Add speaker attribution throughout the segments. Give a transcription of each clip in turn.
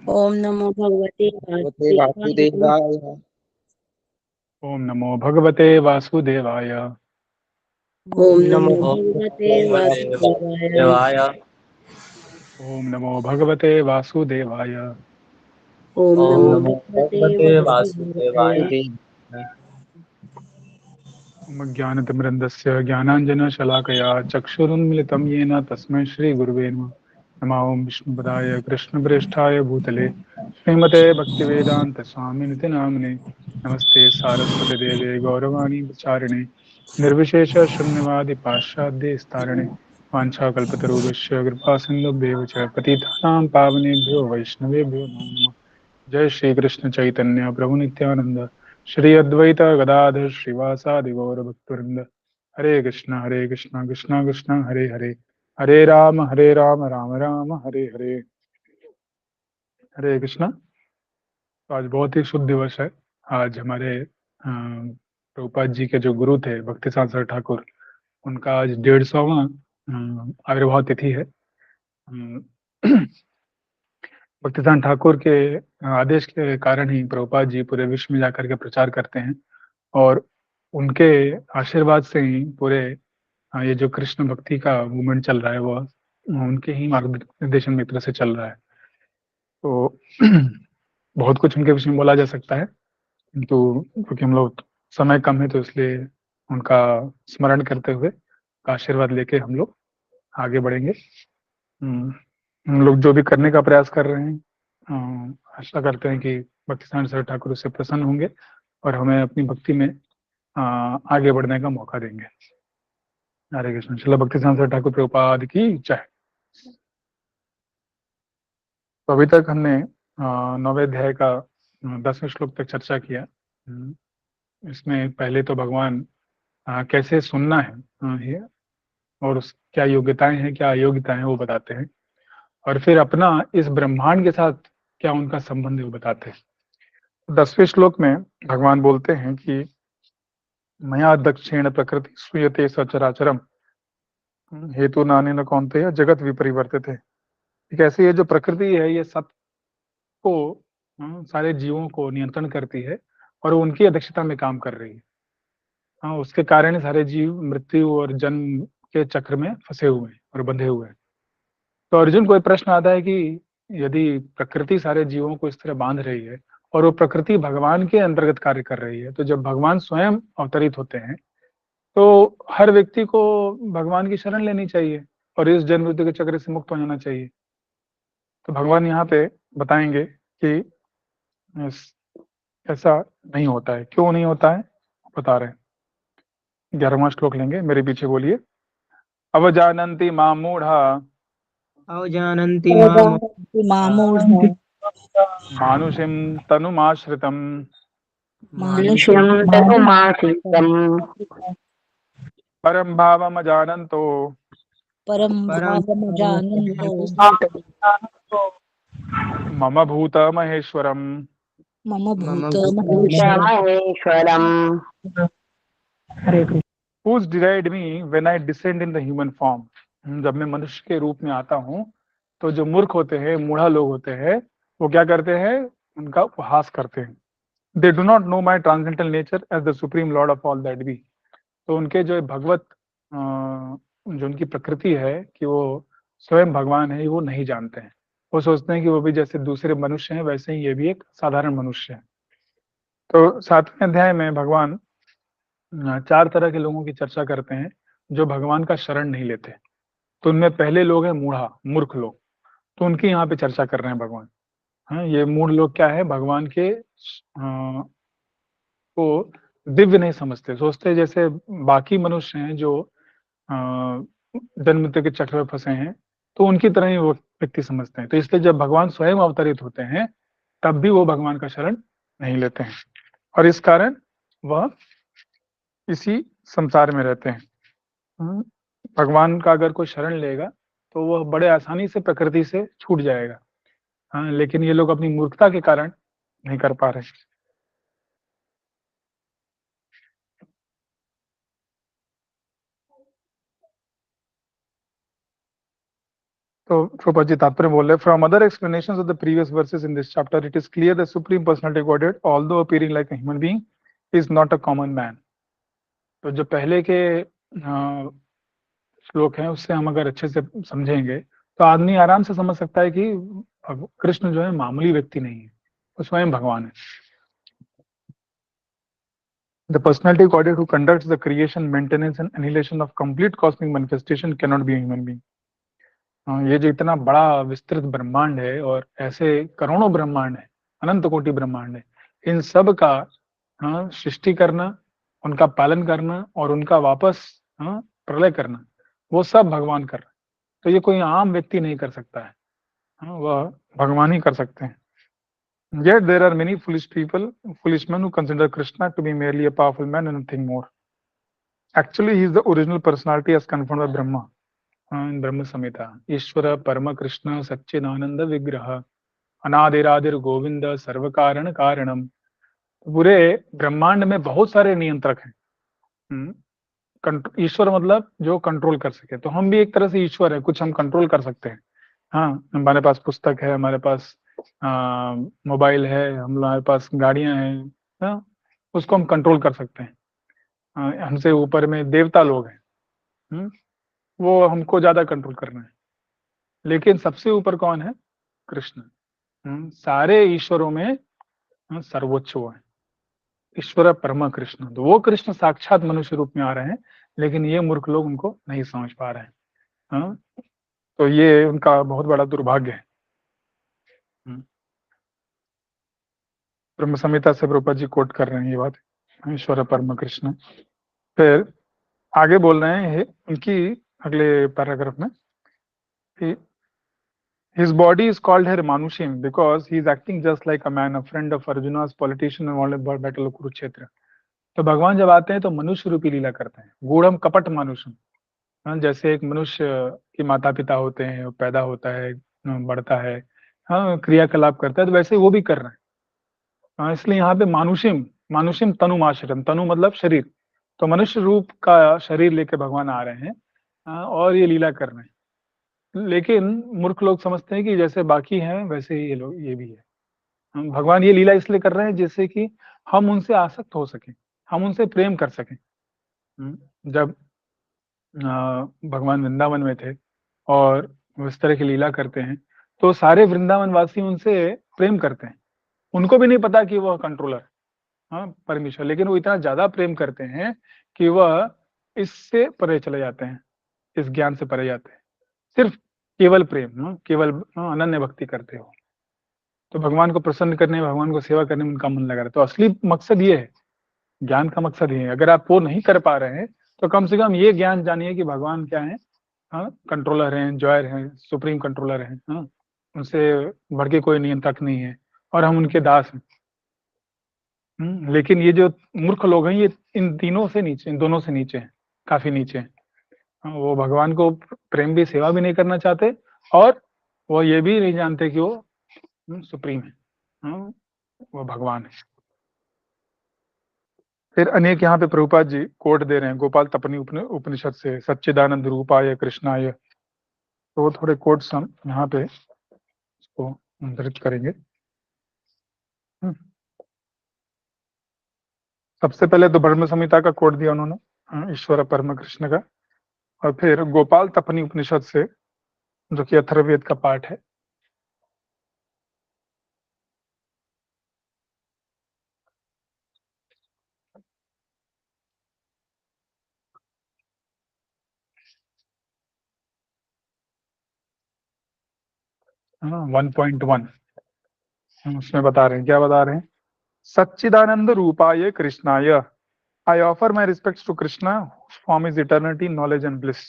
Speaker 1: ओम नमो भगवते
Speaker 2: भगवते
Speaker 1: वासुदेवाय।
Speaker 2: वासुदेवाय।
Speaker 3: ओम नमो भगवते वासुदेवाय।
Speaker 1: ओम
Speaker 2: ओम
Speaker 1: नमो
Speaker 2: नमो
Speaker 1: भगवते
Speaker 2: भगवते
Speaker 1: वासुदेवाय।
Speaker 2: वासुदेवाय।
Speaker 3: ओम नमो भगवते वासुदेवाय।
Speaker 1: ओम
Speaker 2: ओम
Speaker 1: नमो
Speaker 2: नमो
Speaker 1: भगवते
Speaker 2: भगवते
Speaker 1: वासुदेवाय।
Speaker 2: वासुदेवाय।
Speaker 3: ओम ज्ञानतिमिरन्धस्य ज्ञानाञ्जनशलाकया चक्षुरुन्मिलितं येन तस्मै श्रीगुरुवे नमः। नमः ओं विष्णुपदाय कृष्णप्रेष्ठाय भूतले श्रीमते भक्तिवेदान्तस्वामिनिति नाम्ने। नमस्ते सारस्वतीदेवे गौरवाणी प्रचारिणे निर्विशेष शून्यवादि पाश्चात्य स्तारणे वाञ्छाकल्पतरुभ्यश्च कृपा सिन्धुभ्येव च पतितानां पावनेभ्यो वैष्णवेभ्यो नमो नमः। जय श्री कृष्ण चैतन्य प्रभु नित्यानंद श्री अद्वैत गदाधर श्रीवासादि गौर भक्तवृंद। हरे कृष्णा कृष्णा कृष्णा हरे हरे, हरे राम राम राम हरे हरे। हरे कृष्णा। तो आज बहुत ही शुभ दिवस है। आज हमारे प्रभुपाद जी के जो गुरु थे भक्ति सांसद ठाकुर, उनका आज 150वां आविर्भाव तिथि है। अम, भक्तिदान ठाकुर के आदेश के कारण ही प्रभुपाद जी पूरे विश्व में जाकर के प्रचार करते हैं, और उनके आशीर्वाद से ही पूरे ये जो कृष्ण भक्ति का मूवमेंट चल रहा है वो उनके ही मार्गदर्शन में एक तरह से चल रहा है। तो बहुत कुछ उनके विषय में बोला जा सकता है, किंतु क्योंकि हम लोग समय कम है तो इसलिए उनका स्मरण करते हुए उनका आशीर्वाद लेके हम लोग आगे बढ़ेंगे। हम लोग जो भी करने का प्रयास कर रहे हैं, आशा करते हैं कि भक्तिसार सर ठाकुर उससे प्रसन्न होंगे और हमें अपनी भक्ति में आगे बढ़ने का मौका देंगे। हरे कृष्ण। श्रील भक्तिसार सर ठाकुर प्रभुपाद की जय। तो अभी तक हमने 9वें अध्याय का 10वें श्लोक तक चर्चा किया। इसमें पहले तो भगवान कैसे सुनना है, ये और उस क्या योग्यताएं हैं क्या अयोग्यताएं हैं वो बताते हैं, और फिर अपना इस ब्रह्मांड के साथ क्या उनका संबंध है वो बताते हैं। 10वें श्लोक में भगवान बोलते हैं कि मया दक्षिण प्रकृति सूयते सचराचरम हेतु नाने न कौनते जगत विपरिवर्तित है। ठीक है, ऐसे ये जो प्रकृति है ये सबको, सारे जीवों को नियंत्रण करती है और वो उनकी अध्यक्षता में काम कर रही है। हाँ, उसके कारण ही सारे जीव मृत्यु और जन्म के चक्र में फंसे हुए हैं और बंधे हुए हैं। तो अर्जुन को एक प्रश्न आता है कि यदि प्रकृति सारे जीवों को इस तरह बांध रही है और वो प्रकृति भगवान के अंतर्गत कार्य कर रही है, तो जब भगवान स्वयं अवतरित होते हैं तो हर व्यक्ति को भगवान की शरण लेनी चाहिए और इस जन्म मृत्यु के चक्र से मुक्त हो जाना चाहिए। तो भगवान यहाँ पे बताएंगे कि ऐसा नहीं होता है। क्यों नहीं होता है बता रहे हैं। 11वां श्लोक लेंगे, मेरे पीछे बोलिए। अवजानन्ति मां मूढ़ा
Speaker 2: अवजानन्ति माम
Speaker 1: अवजानन्ति मामूढ़ा
Speaker 3: मानुषिं तनुमाश्रितम्
Speaker 1: मानुषं
Speaker 2: मानुषं तनुमाश्रितम्
Speaker 3: परं भावमजानन्तो
Speaker 1: परं
Speaker 2: परं
Speaker 1: भावमजानन्तो
Speaker 3: मम भूतमहेश्वरम्
Speaker 1: मम
Speaker 2: मम
Speaker 1: भूतमहेश्वरम्।
Speaker 2: भूतमहेश्वरम्
Speaker 3: Who's derived me when I descend in the human form। जब मैं मनुष्य के रूप में आता हूँ तो जो मूर्ख होते हैं, मूढ़ा लोग होते हैं, वो क्या करते हैं, उनका उपहास करते हैं। They do not know my transcendental nature as the supreme lord of all that be. तो उनके जो भगवत जो उनकी प्रकृति है कि वो स्वयं भगवान है, वो नहीं जानते हैं। वो सोचते हैं कि वो भी जैसे दूसरे मनुष्य हैं वैसे ही ये भी एक साधारण मनुष्य है। तो 7वें अध्याय में भगवान 4 तरह के लोगों की चर्चा करते हैं जो भगवान का शरण नहीं लेते। तो उनमें पहले लोग हैं मूढ़ा, मूर्ख लोग। तो उनकी यहाँ पे चर्चा कर रहे हैं भगवान। हाँ, ये मूढ़ लोग क्या है, भगवान के को दिव्य नहीं समझते, सोचते हैं जैसे बाकी मनुष्य हैं जो जन्म मृत्यु के चक्र में फंसे हैं, तो उनकी तरह ही वो व्यक्ति समझते हैं। तो इसलिए जब भगवान स्वयं अवतरित होते हैं तब भी वो भगवान का शरण नहीं लेते हैं, और इस कारण वह इसी संसार में रहते हैं। भगवान का अगर कोई शरण लेगा तो वह बड़े आसानी से प्रकृति से छूट जाएगा। हाँ, लेकिन ये लोग अपनी मूर्खता के कारण नहीं कर पा रहे। तो प्रभुपाद जी तात्पर्य बोल रहे हैं, from other explanations of the previous versus in this chapter it is clear the supreme personality godhead although appearing like a human being is not a common man. तो जो पहले के श्लोक हैं उससे हम अगर अच्छे से समझेंगे तो आदमी आराम से समझ सकता है कि कृष्ण जो है मामूली व्यक्ति नहीं है, वो स्वयं भगवान है। The personality godhead who conducts the creation, maintenance and annihilation of complete cosmic manifestation cannot be a human being. ये जो इतना बड़ा विस्तृत ब्रह्मांड है और ऐसे करोड़ों ब्रह्मांड है, अनंत कोटि ब्रह्मांड है, इन सब का सृष्टि करना, उनका पालन करना और उनका वापस प्रलय करना, वो सब भगवान कर रहे हैं। तो ये कोई आम व्यक्ति नहीं कर सकता है, वह भगवान ही कर सकते हैं। Yet there are many foolish people, foolish men who consider Krishna to be merely a powerful man and nothing more. Actually, he is the original personality as confirmed by Brahma in Brahma Samhita. Ishvara Parama Krishna Satchidananda Vigraha Anadiradir Govinda Sarvakaran Karanam. पूरे ब्रह्मांड में बहुत सारे नियंत्रक हैं। ईश्वर मतलब जो control कर सके, तो हम भी एक तरह से ईश्वर है, कुछ हम कंट्रोल कर सकते हैं। हाँ, हमारे पास पुस्तक है, हमारे पास मोबाइल है, हमारे पास गाड़ियां हैं, उसको हम कंट्रोल कर सकते हैं। हमसे ऊपर में देवता लोग हैं, वो हमको ज्यादा कंट्रोल करना है। लेकिन सबसे ऊपर कौन है? कृष्ण। सारे ईश्वरों में सर्वोच्च वो है, ईश्वर परमा कृष्ण। तो वो कृष्ण साक्षात मनुष्य रूप में आ रहे हैं, लेकिन ये मूर्ख लोग उनको नहीं समझ पा रहे हैं। तो ये उनका बहुत बड़ा दुर्भाग्य है। ब्रह्म संहिता से प्रभुपाद जी कोट कर रहे हैं ये बात, ईश्वर परम कृष्ण। फिर आगे बोल रहे हैं उनकी अगले पैराग्राफ में, His body is called here Manushim because he is acting just like a man, a friend of Arjuna's politician involved in battle of Kurukshetra. तो भगवान जब आते हैं तो मनुष्य रूपी लीला करते हैं, गूढ़म कपट मानुषम। जैसे एक मनुष्य के माता पिता होते हैं, वो पैदा होता है, बढ़ता है, क्रियाकलाप करता है, तो वैसे वो भी कर रहे हैं। इसलिए यहाँ पे मानुषिम, मानुषिम तनुमाश्रम, तनु मतलब शरीर, तो मनुष्य रूप का शरीर लेके भगवान आ रहे हैं और ये लीला कर रहे हैं। लेकिन मूर्ख लोग समझते हैं कि जैसे बाकी हैं वैसे ही ये लोग, ये भी है। भगवान ये लीला इसलिए कर रहे हैं जिससे कि हम उनसे आसक्त हो सकें, हम उनसे प्रेम कर सकें। जब भगवान वृंदावन में थे और इस तरह की लीला करते हैं तो सारे वृंदावन वासी उनसे प्रेम करते हैं। उनको भी नहीं पता कि वह कंट्रोलर परमेश्वर, लेकिन वो इतना ज्यादा प्रेम करते हैं कि वह इससे परे चले जाते हैं, इस ज्ञान से परे जाते हैं। सिर्फ केवल प्रेम, केवल अनन्य भक्ति करते हो, तो भगवान को प्रसन्न करने, भगवान को सेवा करने में उनका मन लगा रहा है। तो असली मकसद ये है, ज्ञान का मकसद ये है। अगर आप वो नहीं कर पा रहे हैं तो कम से कम ये ज्ञान जानिए कि भगवान क्या है, कंट्रोलर हैं, जॉयर हैं, सुप्रीम कंट्रोलर हैं, उनसे बढ़ के कोई नियंत्रक नहीं है और हम उनके दास हैं। लेकिन ये जो मूर्ख लोग हैं ये इन तीनों से नीचे, इन दोनों से नीचे हैं, काफी नीचे हैं। वो भगवान को प्रेम भी, सेवा भी नहीं करना चाहते और वो ये भी नहीं जानते कि वो सुप्रीम है, वो भगवान है। फिर अनेक यहाँ पे प्रभुपाद जी कोट दे रहे हैं गोपाल तपनी उपनिषद से, सच्चिदानंद रूपाय कृष्णाय। तो वो थोड़े कोट्स हम यहाँ पे इसको दर्ज करेंगे। सबसे पहले तो ब्रह्म संहिता का कोट दिया उन्होंने, ईश्वर परम कृष्ण का, और फिर गोपाल तपनी उपनिषद से जो कि अथर्ववेद का पाठ है। हाँ, 1.1 उसमें बता रहे हैं, क्या बता रहे हैं? सच्चिदानंद रूपाय कृष्णाय I offer my respects to Krishna form is eternity knowledge and bliss.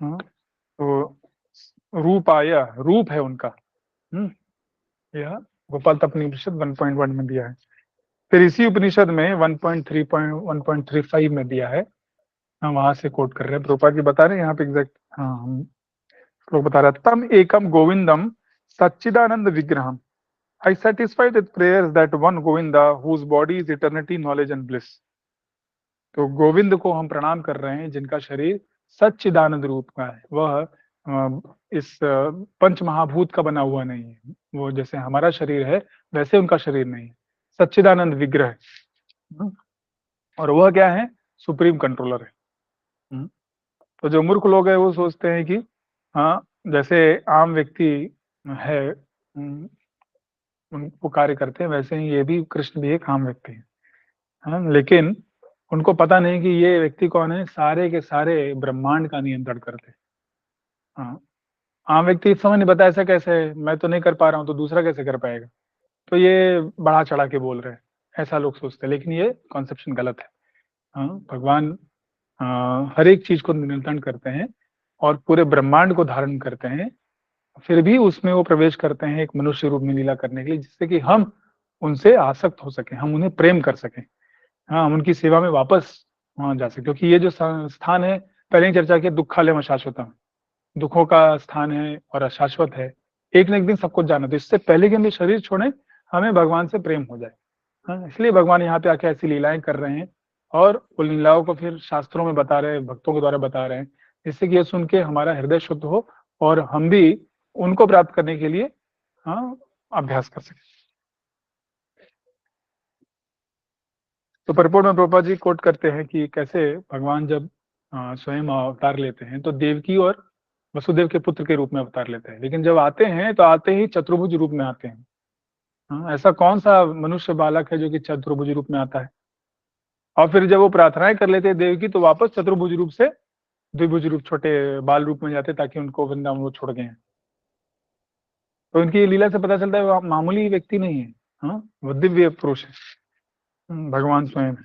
Speaker 3: तो रूपाय, रूप है उनका, यह गोपाल तपनी उपनिषद 1.1 में दिया है। फिर इसी उपनिषद में 1.35 में दिया है, हम वहां से कोट कर रहे हैं। प्रभुपाद जी बता रहे हैं यहाँ पे एग्जैक्ट, हम लोग बता रहे हैं, तम एकम गोविंदम सच्चिदानंद विग्रहम I satisfied with prayers that one Govinda whose body is eternity, knowledge and bliss. तो गोविंद को हम प्रणाम कर रहे हैं जिनका शरीर सच्चिदानंद रूप का है, वह इस पंच महाभूत का बना हुआ नहीं है। वो जैसे हमारा शरीर है वैसे उनका शरीर नहीं है, सच्चिदानंद विग्रह है। हम्म, और वह क्या है, सुप्रीम कंट्रोलर है। तो जो मूर्ख लोग हैं वो सोचते हैं कि हाँ, जैसे आम व्यक्ति है, वो कार्य करते हैं, वैसे ही ये भी कृष्ण भी एक आम व्यक्ति है। हाँ, लेकिन उनको पता नहीं कि ये व्यक्ति कौन है, सारे के सारे ब्रह्मांड का नियंत्रण करते हैं। हाँ, आम व्यक्ति समझ नहीं पता ऐसा कैसे है, मैं तो नहीं कर पा रहा हूँ तो दूसरा कैसे कर पाएगा, तो ये बढ़ा चढ़ा के बोल रहे हैं, ऐसा लोग सोचते हैं, लेकिन ये कॉन्सेप्शन गलत है। हाँ, भगवान हर एक चीज को नियंत्रण करते हैं और पूरे ब्रह्मांड को धारण करते हैं, फिर भी उसमें वो प्रवेश करते हैं एक मनुष्य रूप में लीला करने के लिए, जिससे कि हम उनसे आसक्त हो सके, हम उन्हें प्रेम कर सकें। हाँ, हम उनकी सेवा में वापस वहां जा सके, क्योंकि ये जो स्थान है, पहले ही चर्चा की, दुखालय अशाश्वतम, दुखों का स्थान है और अशाश्वत है, एक न एक दिन सबको जाना। तो इससे पहले कि हम ये शरीर छोड़ें, हमें भगवान से प्रेम हो जाए। हाँ, इसलिए भगवान यहाँ पे आके ऐसी लीलाएं कर रहे हैं और उन लीलाओं को फिर शास्त्रों में बता रहे हैं, भक्तों के द्वारा बता रहे हैं, जिससे कि ये सुन के हमारा हृदय शुद्ध हो और हम भी उनको प्राप्त करने के लिए हाँ अभ्यास कर सकें। तो पurport में प्रभुपाद जी कोट करते हैं कि कैसे भगवान जब स्वयं अवतार लेते हैं तो देवकी और वसुदेव के पुत्र के रूप में अवतार लेते हैं, लेकिन जब आते हैं तो आते ही चतुर्भुज रूप में आते हैं। हाँ, ऐसा कौन सा मनुष्य बालक है जो कि चतुर्भुज रूप में आता है? और फिर जब वो प्रार्थनाएं कर लेते हैं देव की, तो वापस चतुर्भुज रूप से द्विभुज रूप, छोटे बाल रूप में जाते, ताकि उनको वृंदावन वो छोड़ गए हैं। तो उनकी लीला से पता चलता है वो मामूली व्यक्ति नहीं है। हाँ, वो दिव्य पुरुष है, भगवान स्वयं है।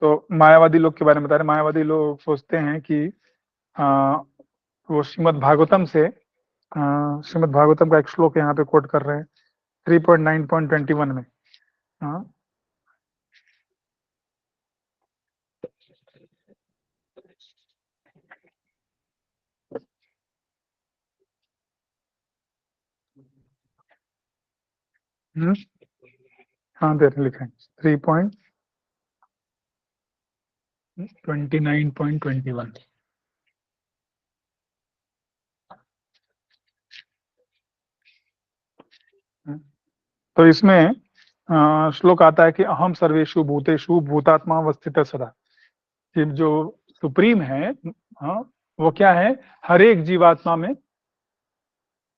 Speaker 3: तो मायावादी लोग के बारे में बता रहे, मायावादी लोग सोचते हैं कि वो श्रीमद् भागवतम से, श्रीमद् भागवतम का एक श्लोक यहाँ पे कोट कर रहे हैं 3.9.21 में। हाँ, हाँ देर लिखा है 3.29.21। तो इसमें श्लोक आता है कि अहम सर्वेषु भूतेषु भूतात्मा अवस्थित सदा। कि जो सुप्रीम है, हाँ, वो क्या है, हर एक जीवात्मा में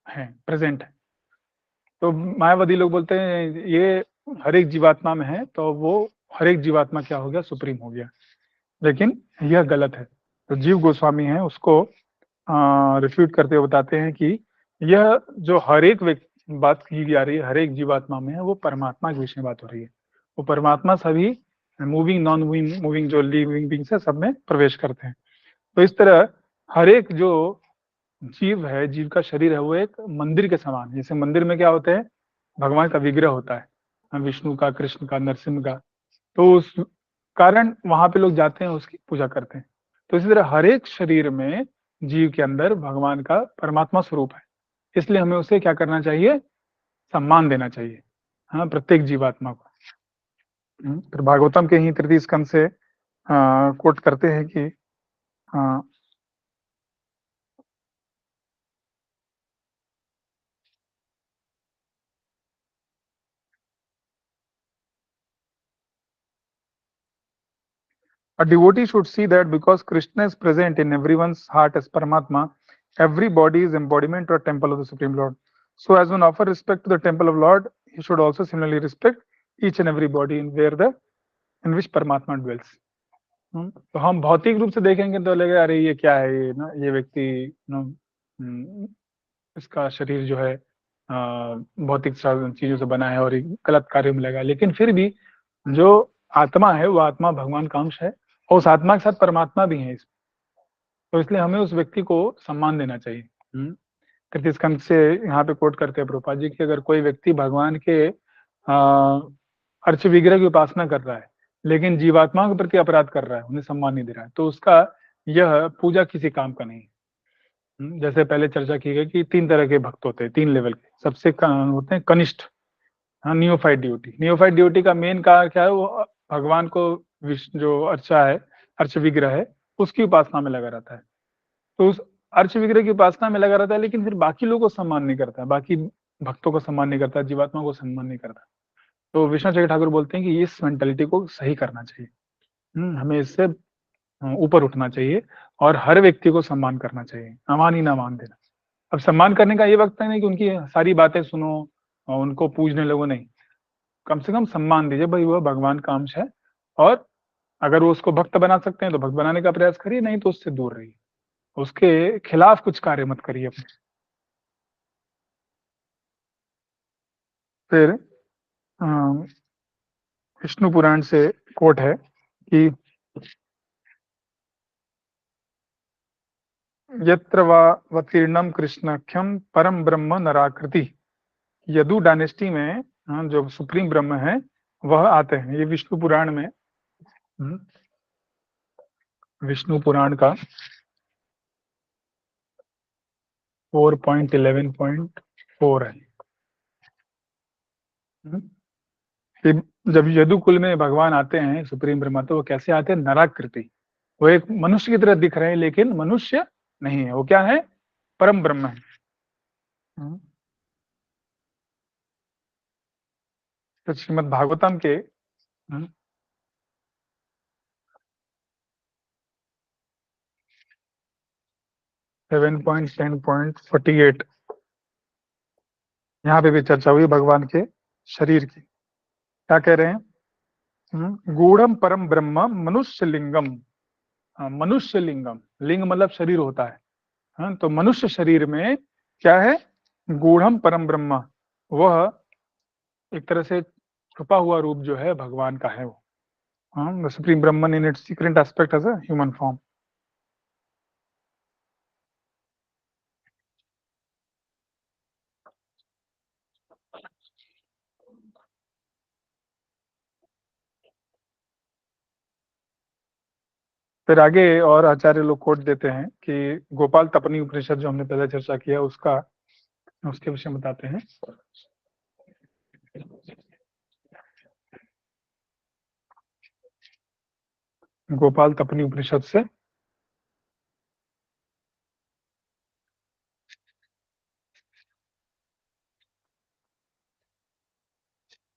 Speaker 3: है, प्रेजेंट है। तो मायावादी लोग बोलते हैं ये हर एक जीवात्मा में है, तो वो हर एक जीवात्मा क्या हो गया, सुप्रीम हो गया, लेकिन यह गलत है। तो जीव गोस्वामी है उसको रिफ्यूट करते हुए बताते हैं कि यह जो हर एक व्यक्ति बात की जा रही है, हर एक जीवात्मा में है, वो परमात्मा के विषय में बात हो रही है। वो परमात्मा सभी मूविंग, नॉन मूविंग, मूविंग जो लिविंग बींग्स है, सब में प्रवेश करते हैं। तो इस तरह हर एक जो जीव है, जीव का शरीर है, वो एक मंदिर के समान है। जैसे मंदिर में क्या होते हैं, भगवान का विग्रह होता है, विष्णु का, कृष्ण का, नरसिंह का, तो उस कारण वहां पे लोग जाते हैं, उसकी पूजा करते हैं। तो इसी तरह हर एक शरीर में, जीव के अंदर भगवान का परमात्मा स्वरूप है, इसलिए हमें उसे क्या करना चाहिए, सम्मान देना चाहिए। हाँ, प्रत्येक जीवात्मा को। फिर भागवतम के ही तृतीय स्कंद से कोट करते हैं कि a devotee should see that because Krishna is present in everyone's heart as Paramatma, every body is embodiment or temple of the Supreme Lord. So as one offer respect to the temple of Lord, he should also similarly respect each and every body in which Paramatma dwells. तो हम भौतिक रूप से देखेंगे तो लगेगा अरे ये क्या है, ये ना, ये व्यक्ति इसका शरीर जो है भौतिक चीजों से बना है और गलत कार्यों में लगा, लेकिन फिर भी जो आत्मा है, वो आत्मा भगवान का अंश है और उस आत्मा के साथ परमात्मा भी है। तो इसलिए हमें उस व्यक्ति को सम्मान देना चाहिए। तृतीय स्कंद से यहाँ पे कोट करते हैं प्रभुपाद जी कि अगर कोई व्यक्ति भगवान के अर्च विग्रह की उपासना कर रहा है, लेकिन जीवात्माओं के प्रति अपराध कर रहा है, उन्हें सम्मान नहीं दे रहा है, तो उसका यह पूजा किसी काम का नहीं है। जैसे पहले चर्चा की गई कि 3 तरह के भक्त होते हैं, 3 लेवल के। सबसे होते हैं कनिष्ठ, हाँ, नियोफाइट ड्यूटी। नियोफाइट ड्यूटी का मेन कारण क्या है, वो भगवान को जो अर्चा है, अर्च विग्रह है, उसकी उपासना में लगा रहता है। तो उस अर्च विग्रह की उपासना में लगा रहता है, लेकिन फिर बाकी लोगों को सम्मान नहीं करता, बाकी भक्तों को सम्मान नहीं करता, जीवात्मा को सम्मान नहीं करता। तो विश्वनाथ चक्रवर्ती ठाकुर बोलते हैं कि इस मेंटेलिटी को सही करना चाहिए। हमें इससे ऊपर उठना चाहिए और हर व्यक्ति को सम्मान करना चाहिए, अमान ही ना मान देना। अब सम्मान करने का ये वक्त नहीं कि उनकी सारी बातें सुनो और उनको पूजने लगो, नहीं, कम से कम सम्मान दीजिए, भाई वह भगवान का अंश है, और अगर वो उसको भक्त बना सकते हैं तो भक्त बनाने का प्रयास करिए, नहीं तो उससे दूर रहिए, उसके खिलाफ कुछ कार्य मत करिए अपने। फिर विष्णु पुराण से कोट है कि यत्र वतीर्णम कृष्णख्यम परम ब्रह्म नराकृति। यदु डायनेस्टी में जो सुप्रीम ब्रह्म है वह आते हैं। ये विष्णु पुराण में, विष्णु पुराण का 4.11.4 है। कि जब यदुकुल में भगवान आते हैं सुप्रीम ब्रह्मा, तो वो कैसे आते हैं? नराकृति। वो एक मनुष्य की तरह दिख रहे हैं, लेकिन मनुष्य नहीं है। वो क्या है? परम ब्रह्म है। तो श्रीमद् भागवतम के 7.10.48 यहाँ पे भी चर्चा हुई भगवान के शरीर की। क्या कह रहे हैं? गूढ़म परम ब्रह्म मनुष्य लिंगम। मनुष्य लिंगम, लिंग मतलब शरीर होता है। तो मनुष्य शरीर में क्या है? गूढ़म परम ब्रह्म, वह एक तरह से छुपा हुआ रूप जो है भगवान का है वो। The supreme Brahman in its secret aspect as a human form. फिर आगे और आचार्य लोग कोट देते हैं कि गोपाल तपनी उपनिषद जो हमने पहले चर्चा किया उसका, उसके विषय में बताते हैं। गोपाल तपनी उपनिषद से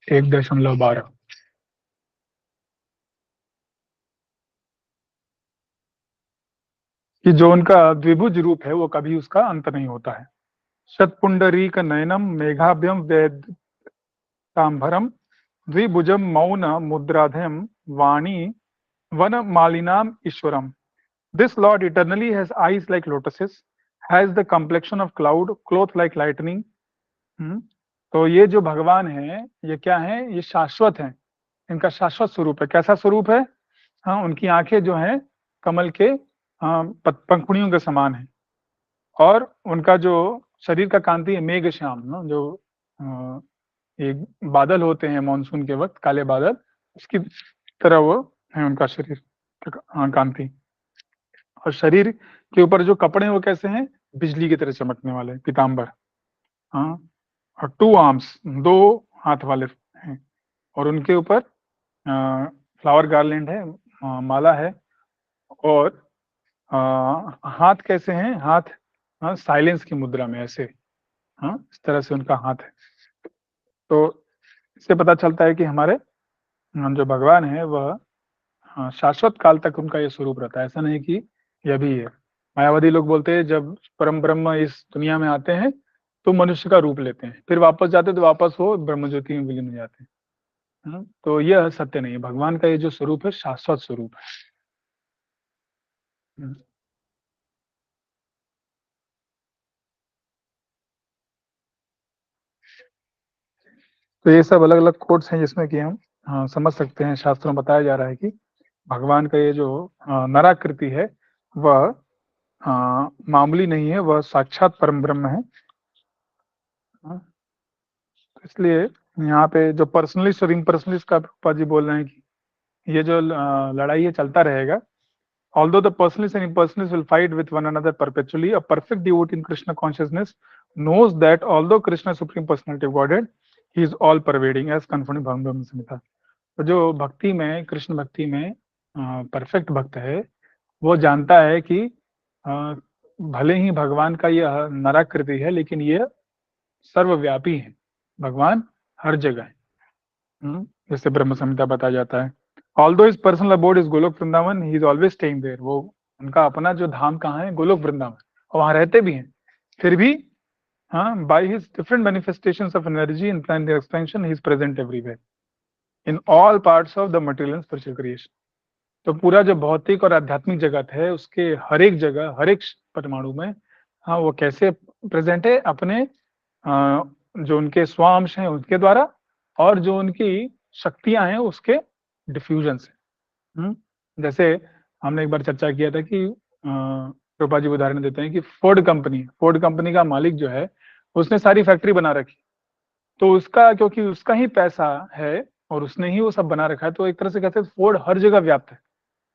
Speaker 3: 1.12 कि जो उनका द्विभुज रूप है वो कभी उसका अंत नहीं होता है। शतपुंडरीक नयनम मेघाभ्यम वेदांबरम द्विभुजम मौन मुद्राधम वाणी one मालिनाम Eshwaram. This Lord eternally has eyes like lotuses, has the complexion of cloud, cloth like lightning. तो ये जो भगवान है ये क्या है? ये शाश्वत है, इनका शाश्वत स्वरूप है। कैसा स्वरूप है? हाँ, उनकी आंखें जो हैं कमल के पंखुड़ियों के समान है, और उनका जो शरीर का कांति है मेघ श्याम, ना, जो एक बादल होते हैं मानसून के वक्त, काले बादल, उसकी तरह वो है उनका शरीर कांति। और शरीर के ऊपर जो कपड़े हैं वो कैसे हैं? बिजली की तरह चमकने वाले, पीताम्बर। हाँ, और 2 आर्म्स, 2 हाथ वाले हैं, और उनके ऊपर फ्लावर गार्लैंड है, माला है। और हाथ कैसे हैं? हाथ साइलेंस की मुद्रा में ऐसे, इस तरह से उनका हाथ है। तो इससे पता चलता है कि हमारे जो भगवान है वह शाश्वत काल तक उनका ये स्वरूप रहता है। ऐसा नहीं कि यह भी है। मायावादी लोग बोलते हैं जब परम ब्रह्म इस दुनिया में आते हैं तो मनुष्य का रूप लेते हैं, फिर वापस जाते हैं तो वापस वो ब्रह्म ज्योति में विलीन हो जाते हैं। तो यह सत्य नहीं है। भगवान का ये जो स्वरूप है शाश्वत स्वरूप है। तो ये सब अलग अलग कोट्स हैं जिसमें कि हम समझ सकते हैं, शास्त्रों में बताया जा रहा है कि भगवान का ये जो नराकृति है वह मामूली नहीं है, वह साक्षात परम ब्रह्म है। इसलिए यहाँ पे जो पर्सनलिस्ट और इम्पर्सनलिस्ट का प्रभुपाद जी बोल रहे हैं कि ये जो लड़ाई है चलता रहेगा। Although the personalists and impersonalists will fight with one another perpetually, a perfect devotee in Krishna consciousness knows that although Krishna is Supreme Personality of Godhead, he is all pervading, as confirmed in Bhagavad Samhita. तो जो भक्ति में, कृष्ण भक्ति में perfect भक्त है, वो जानता है कि अ, भले ही भगवान का यह नराकृति है, लेकिन ये सर्वव्यापी है, भगवान हर जगह है। जैसे ब्रह्म संहिता बताया जाता है, although his personal abode is Goloka Vrindavan, he is always staying there. वो उनका अपना जो धाम कहाँ है, गोलोक वृंदावन, और वहां रहते भी हैं। फिर भी हाँ, by his different manifestations of energy in plan expansion, he is present everywhere in all parts of the material and spiritual creation. तो पूरा जो भौतिक और आध्यात्मिक जगत है, उसके हर एक जगह, हर एक परमाणु में, हाँ, वो कैसे प्रेजेंट है, अपने जो उनके स्वांश हैं उनके द्वारा, और जो उनकी शक्तियां हैं उसके डिफ्यूजन से। जैसे हमने एक बार चर्चा किया था कि रूपा जी उदाहरण देते हैं कि फोर्ड कंपनी का मालिक जो है, उसने सारी फैक्ट्री बना रखी, तो उसका, क्योंकि उसका ही पैसा है और उसने ही वो सब बना रखा है, तो एक तरह से कहते हैं फोर्ड हर जगह व्याप्त है।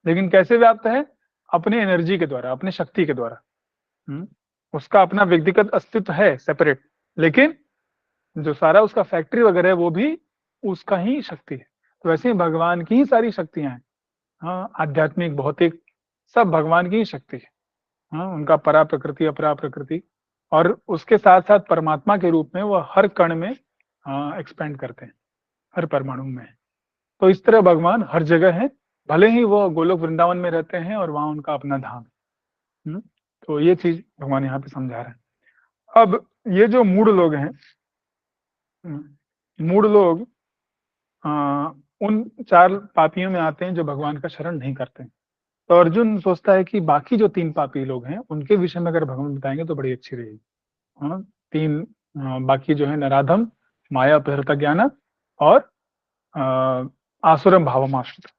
Speaker 3: लेकिन कैसे व्याप्त है? अपने एनर्जी के द्वारा, अपने शक्ति के द्वारा। उसका अपना व्यक्तिगत अस्तित्व है सेपरेट, लेकिन जो सारा उसका फैक्ट्री वगैरह है वो भी उसका ही शक्ति है। तो वैसे ही भगवान की ही सारी शक्तियां हैं, हाँ, आध्यात्मिक, भौतिक, सब भगवान की ही शक्ति है। हाँ, उनका परा प्रकृति, अपरा प्रकृति, और उसके साथ साथ परमात्मा के रूप में वो हर कण में एक्सपेंड करते हैं, हर परमाणु में। तो इस तरह भगवान हर जगह है, भले ही वो गोलोक वृंदावन में रहते हैं और वहां उनका अपना धाम है। तो ये चीज भगवान यहाँ पे समझा रहे हैं। अब ये जो मूढ़ लोग हैं, मूढ़ लोग उन 4 पापियों में आते हैं जो भगवान का शरण नहीं करते हैं। तो अर्जुन सोचता है कि बाकी जो 3 पापी लोग हैं उनके विषय में अगर भगवान बताएंगे तो बड़ी अच्छी रहेगी। हाँ, 3 बाकी जो है, नराधम, माया अपहृता ज्ञान और आसुरम भावमाश्रित।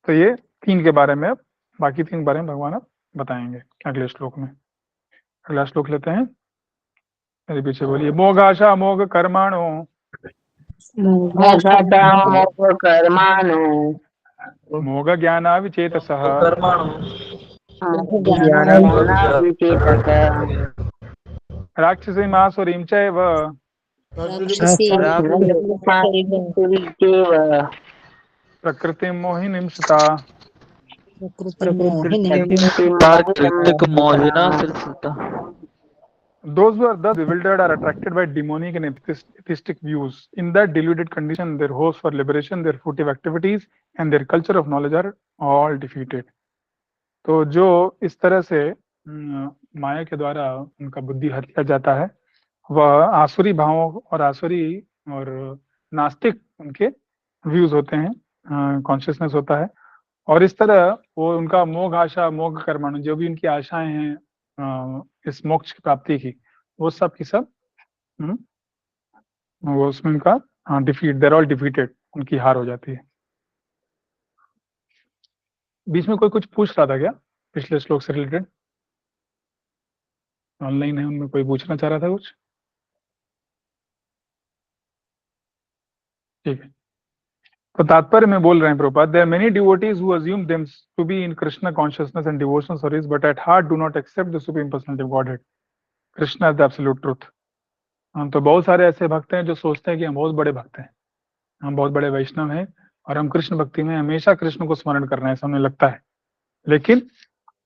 Speaker 3: तो ये 3 के बारे में, अब बाकी 3 के बारे में भगवान अब बताएंगे अगले श्लोक में। अगला श्लोक लेते हैं, मेरे पीछे बोलिए। मोगाशा मोग कर्माणो
Speaker 2: कर्माणो
Speaker 3: मोग ज्ञाना विचेतसः राक्षसी मासुरीं चैव प्रकृतिं मोहिनीं सुता। Those who are thus bewildered are attracted by demonic and atheistic views. In that deluded condition, their hopes for liberation, their furtive activities, and their culture of knowledge are all defeated. तो जो इस तरह से माया के द्वारा उनका बुद्धि हर किया जाता है, वह आसुरी भावों और आसुरी और नास्तिक उनके व्यूज होते हैं, कॉन्शियसनेस होता है। और इस तरह वो उनका मोघ आशा मोघ कर्माणु, जो भी उनकी आशाएं हैं इस मोक्ष की प्राप्ति की, वो सब की सब वो उसमें उनका डिफीट, देर ऑल डिफीटेड, उनकी हार हो जाती है। बीच में कोई कुछ पूछ रहा था क्या पिछले श्लोक से रिलेटेड? ऑनलाइन है, उनमें कोई पूछना चाह रहा था कुछ? ठीक है, तो तात्पर्य में बोल रहे हैं Prabhupada, there many devotees who assume them to be in Krishna consciousness and devotional service, but at heart do not accept the supreme personality of Godhead, Krishna is the absolute truth. हम तो बहुत सारे ऐसे भक्त हैं जो सोचते हैं कि हम बहुत बड़े भक्त हैं, हम बहुत बड़े वैष्णव हैं और हम कृष्ण भक्ति में हमेशा कृष्ण को स्मरण कर रहे हैं, ऐसा हमें लगता है, लेकिन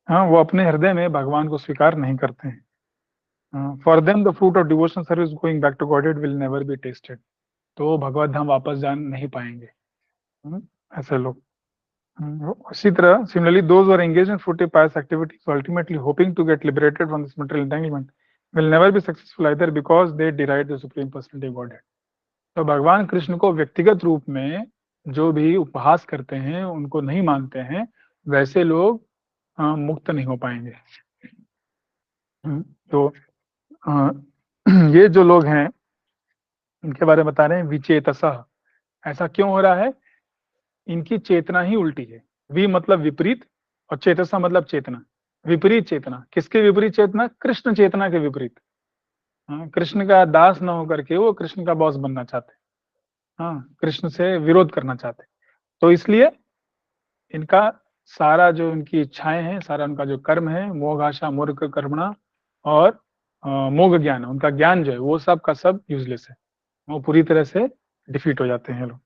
Speaker 3: हाँ, वो अपने हृदय में भगवान को स्वीकार नहीं करते हैं। For them the fruit of devotional service going back to Godhead will never be tested. तो भगवत धाम वापस जा नहीं पाएंगे ऐसे लोग। उसी तरह similarly those are engaged in fruitive pious activities ultimately hoping to get liberated from this material entanglement will never be successful either because they deride the supreme personality of Godhead। तो भगवान कृष्ण को व्यक्तिगत रूप में जो भी उपहास करते हैं, उनको नहीं मानते हैं, वैसे लोग मुक्त नहीं हो पाएंगे। तो ये जो लोग हैं इनके बारे में बता रहे हैं, विचेतसः। ऐसा क्यों हो रहा है? इनकी चेतना ही उल्टी है। वि मतलब विपरीत और चेतसा मतलब चेतना, विपरीत चेतना। किसके विपरीत चेतना? कृष्ण चेतना के विपरीत। कृष्ण का दास न होकर के वो कृष्ण का बॉस बनना चाहते, कृष्ण से विरोध करना चाहते। तो इसलिए इनका सारा जो इनकी इच्छाएं हैं, सारा उनका जो कर्म है, मोघ आशा मूर्ख कर्मणा और मोघ ज्ञान, उनका ज्ञान जो है वो सब का सब यूजलेस है, वो पूरी तरह से डिफीट हो जाते हैं लोग।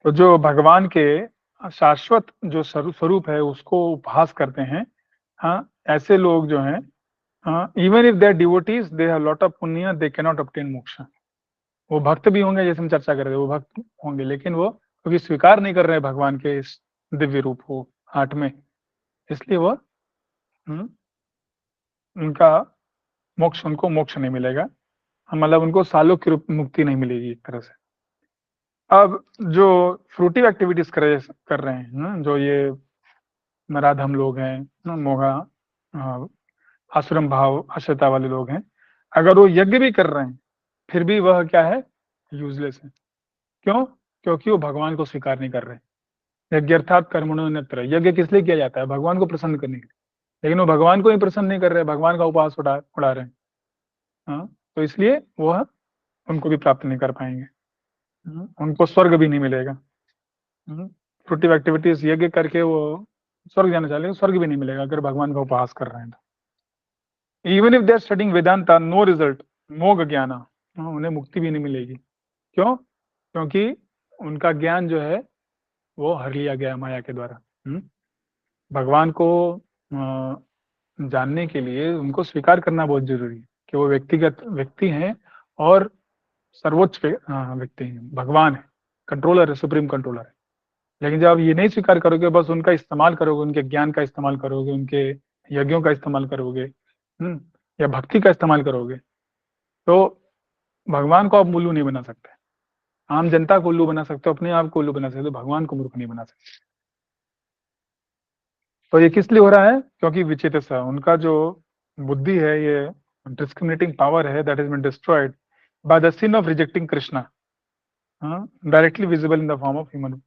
Speaker 3: तो जो भगवान के शाश्वत जो स्वरूप है उसको उपहास करते हैं, हाँ, ऐसे लोग जो हैं, हाँ, even if they are devotees they have lot of पुण्य दे कैन नॉट ऑब्टेन मोक्ष। वो भक्त भी होंगे, जैसे हम चर्चा कर रहे थे, वो भक्त होंगे, लेकिन वो क्योंकि स्वीकार नहीं कर रहे भगवान के इस दिव्य रूप को हाथ में, इसलिए वो उनका उनको मोक्ष नहीं मिलेगा, मतलब उनको सालों की मुक्ति नहीं मिलेगी एक तरह से। अब जो फ्रूटिव एक्टिविटीज कर रहे हैं ना, जो ये नराधम लोग हैं ना, मोगा आश्रम भाव आश्रता वाले लोग हैं, अगर वो यज्ञ भी कर रहे हैं फिर भी वह क्या है, यूजलेस है। क्यों? क्योंकि वो भगवान को स्वीकार नहीं कर रहे। यज्ञार्थात कर्मणो अन्यत्र, यज्ञ किस लिए किया जाता है? भगवान को प्रसन्न करने के लिए, लेकिन वो भगवान को ही प्रसन्न नहीं कर रहे, भगवान का उपवास उड़ा रहे हैं, हाँ, तो इसलिए वह उनको भी प्राप्त नहीं कर पाएंगे, उनको स्वर्ग भी नहीं मिलेगा। फ्रूटिव एक्टिविटीज यज्ञ करके वो स्वर्ग जाना चाह, लेकिन स्वर्ग भी नहीं मिलेगा अगर भगवान का उपहास कर रहे हैं तो। Even if they are studying Vedanta, no result, मोग ज्ञाना, उन्हें मुक्ति भी नहीं मिलेगी। क्यों? क्योंकि उनका ज्ञान जो है वो हर लिया गया माया के द्वारा। भगवान को जानने के लिए उनको स्वीकार करना बहुत जरूरी है कि वो व्यक्तिगत व्यक्ति हैं और सर्वोच्च व्यक्ति हैं, भगवान है, कंट्रोलर है, सुप्रीम कंट्रोलर है। लेकिन जब आप ये नहीं स्वीकार करोगे, बस उनका इस्तेमाल करोगे, उनके ज्ञान का इस्तेमाल करोगे, उनके यज्ञों का इस्तेमाल करोगे, या भक्ति का इस्तेमाल करोगे, तो भगवान को आप उल्लू नहीं बना सकते। आम जनता को उल्लू बना सकते हो, अपने आप को उल्लू बना सकते हो, भगवान को मूर्ख नहीं बना सकते। तो ये किस लिए हो रहा है? क्योंकि विचेतसा, उनका जो बुद्धि है, ये डिस्क्रिमिनेटिंग पावर है, that is been destroyed by the sin of rejecting Krishna, directly visible in the form of human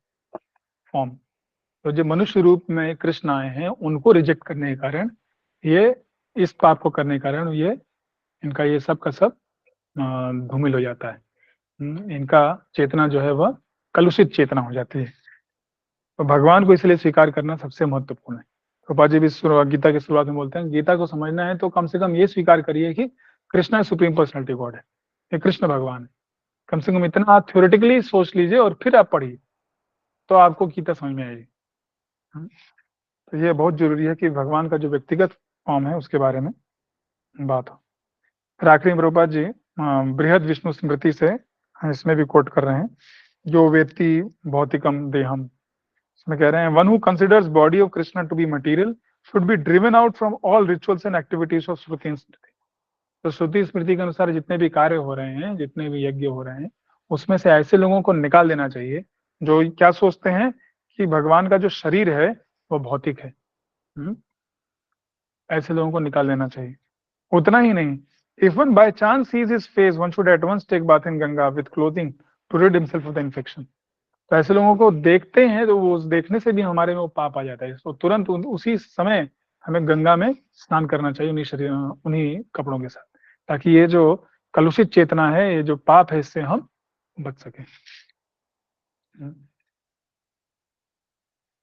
Speaker 3: form. तो जो मनुष्य रूप में कृष्ण आए हैं, उनको रिजेक्ट करने के कारण, ये इस पाप को करने के कारण ये इनका ये सब का सब धूमिल हो जाता है। इनका चेतना जो है वह कलुषित चेतना हो जाती है। तो भगवान को इसलिए स्वीकार करना सबसे महत्वपूर्ण है। कृपा जी भी गीता की शुरुआत में बोलते हैं, गीता को समझना है तो कम से कम ये स्वीकार करिए कि कृष्णा सुप्रीम पर्सनैलिटी गॉड है, ये कृष्ण भगवान है। कम से कम इतना आप थ्योरेटिकली सोच लीजिए और फिर आप पढ़िए, तो आपको गीता समझ में आएगी। तो ये बहुत जरूरी है कि भगवान का जो व्यक्तिगत फॉर्म है उसके बारे में बात हो। फिर आखिरी में प्रभुपाद जी बृहद विष्णु स्मृति से इसमें भी कोट कर रहे हैं, जो वेत्ति भौतिकम देहम, इसमें कह रहे हैं, one who considers body of Krishna to be material should be driven out from all rituals and activities of Shruti Smriti. तो श्रुति स्मृति के अनुसार जितने भी कार्य हो रहे हैं, जितने भी यज्ञ हो रहे हैं, उसमें से ऐसे लोगों को निकाल देना चाहिए जो क्या सोचते हैं कि भगवान का जो शरीर है वो भौतिक है। ऐसे लोगों को निकाल देना चाहिए। उतना ही नहीं, if one by chance sees his face, one should at once take bath in Ganga with clothing to rid himself of the infection. तो ऐसे लोगों को देखते हैं तो वो देखने से भी हमारे में वो पाप आ जाता है, तो तुरंत उसी समय हमें गंगा में स्नान करना चाहिए उन्हीं कपड़ों के साथ, ताकि ये जो कलुषित चेतना है, ये जो पाप है, इससे हम बच सके।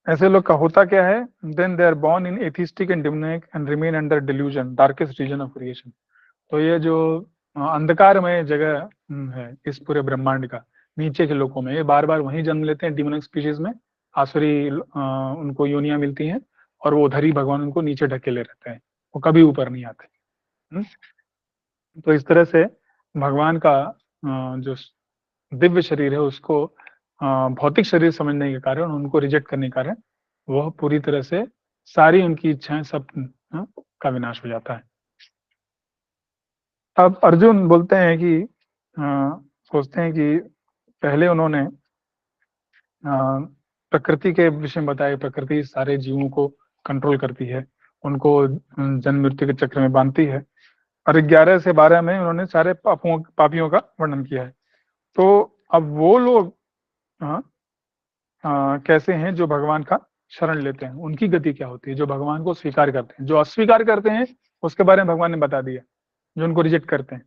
Speaker 3: ऐसे लोग का होता क्या है, then they are born in atheistic and demonic and remain under delusion darkest region of creation. तो ये जो अंधकारमय जगह है इस पूरे ब्रह्मांड का, नीचे के लोगों में, ये बार बार वहीं जन्म लेते हैं, डिमोनिक स्पीशीज में आसुरी उनको योनियां मिलती हैं, और वो उधर ही भगवान उनको नीचे ढकेले रहते हैं, वो कभी ऊपर नहीं आते। तो इस तरह से भगवान का जो दिव्य शरीर है उसको भौतिक शरीर समझने के कारण, उनको रिजेक्ट करने के कारण, वह पूरी तरह से सारी उनकी इच्छाएं सब का विनाश हो जाता है। अब अर्जुन बोलते हैं कि सोचते हैं कि पहले उन्होंने प्रकृति के विषय में बताया, प्रकृति सारे जीवों को कंट्रोल करती है, उनको जन्म मृत्यु के चक्र में बांधती है, और 11 से 12 में उन्होंने सारे पापियों का वर्णन किया है। तो अब वो लोग कैसे हैं जो भगवान का शरण लेते हैं, उनकी गति क्या होती है, जो भगवान को स्वीकार करते हैं। जो अस्वीकार करते हैं उसके बारे में भगवान ने बता दिया, जो उनको रिजेक्ट करते हैं।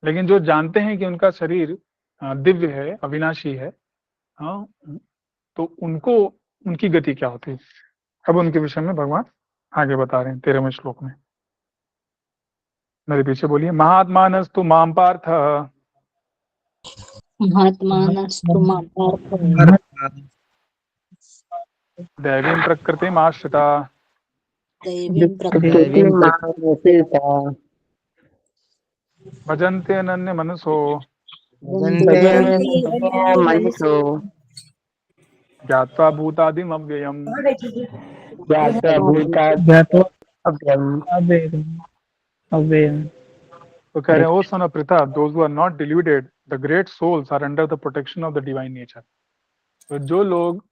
Speaker 3: लेकिन जो जानते हैं कि उनका शरीर दिव्य है, अविनाशी है, तो उनको उनकी गति क्या होती है, अब उनके विषय में भगवान आगे बता रहे हैं 13वें श्लोक में। मेरे पीछे बोलिए, महात्मानस्तु माम पार्थ
Speaker 1: महात्मानस्तु
Speaker 3: दैवीं प्रकृतिम् आश्रिता
Speaker 1: दैवीं
Speaker 2: प्रकृति मानसिता
Speaker 3: भजन्ते अनन्य मनसो
Speaker 2: मनसो
Speaker 3: ज्ञात्वा भूतादिम अव्ययम्।
Speaker 2: ज्ञात्वा
Speaker 4: ज्ञात्वा
Speaker 2: भूताद्यम्
Speaker 4: अव्ययम्।
Speaker 3: तो कह रहे हैं, ओ son of Pritha, those who are not deluded, the great souls are under the protection of the divine nature. तो जो लोग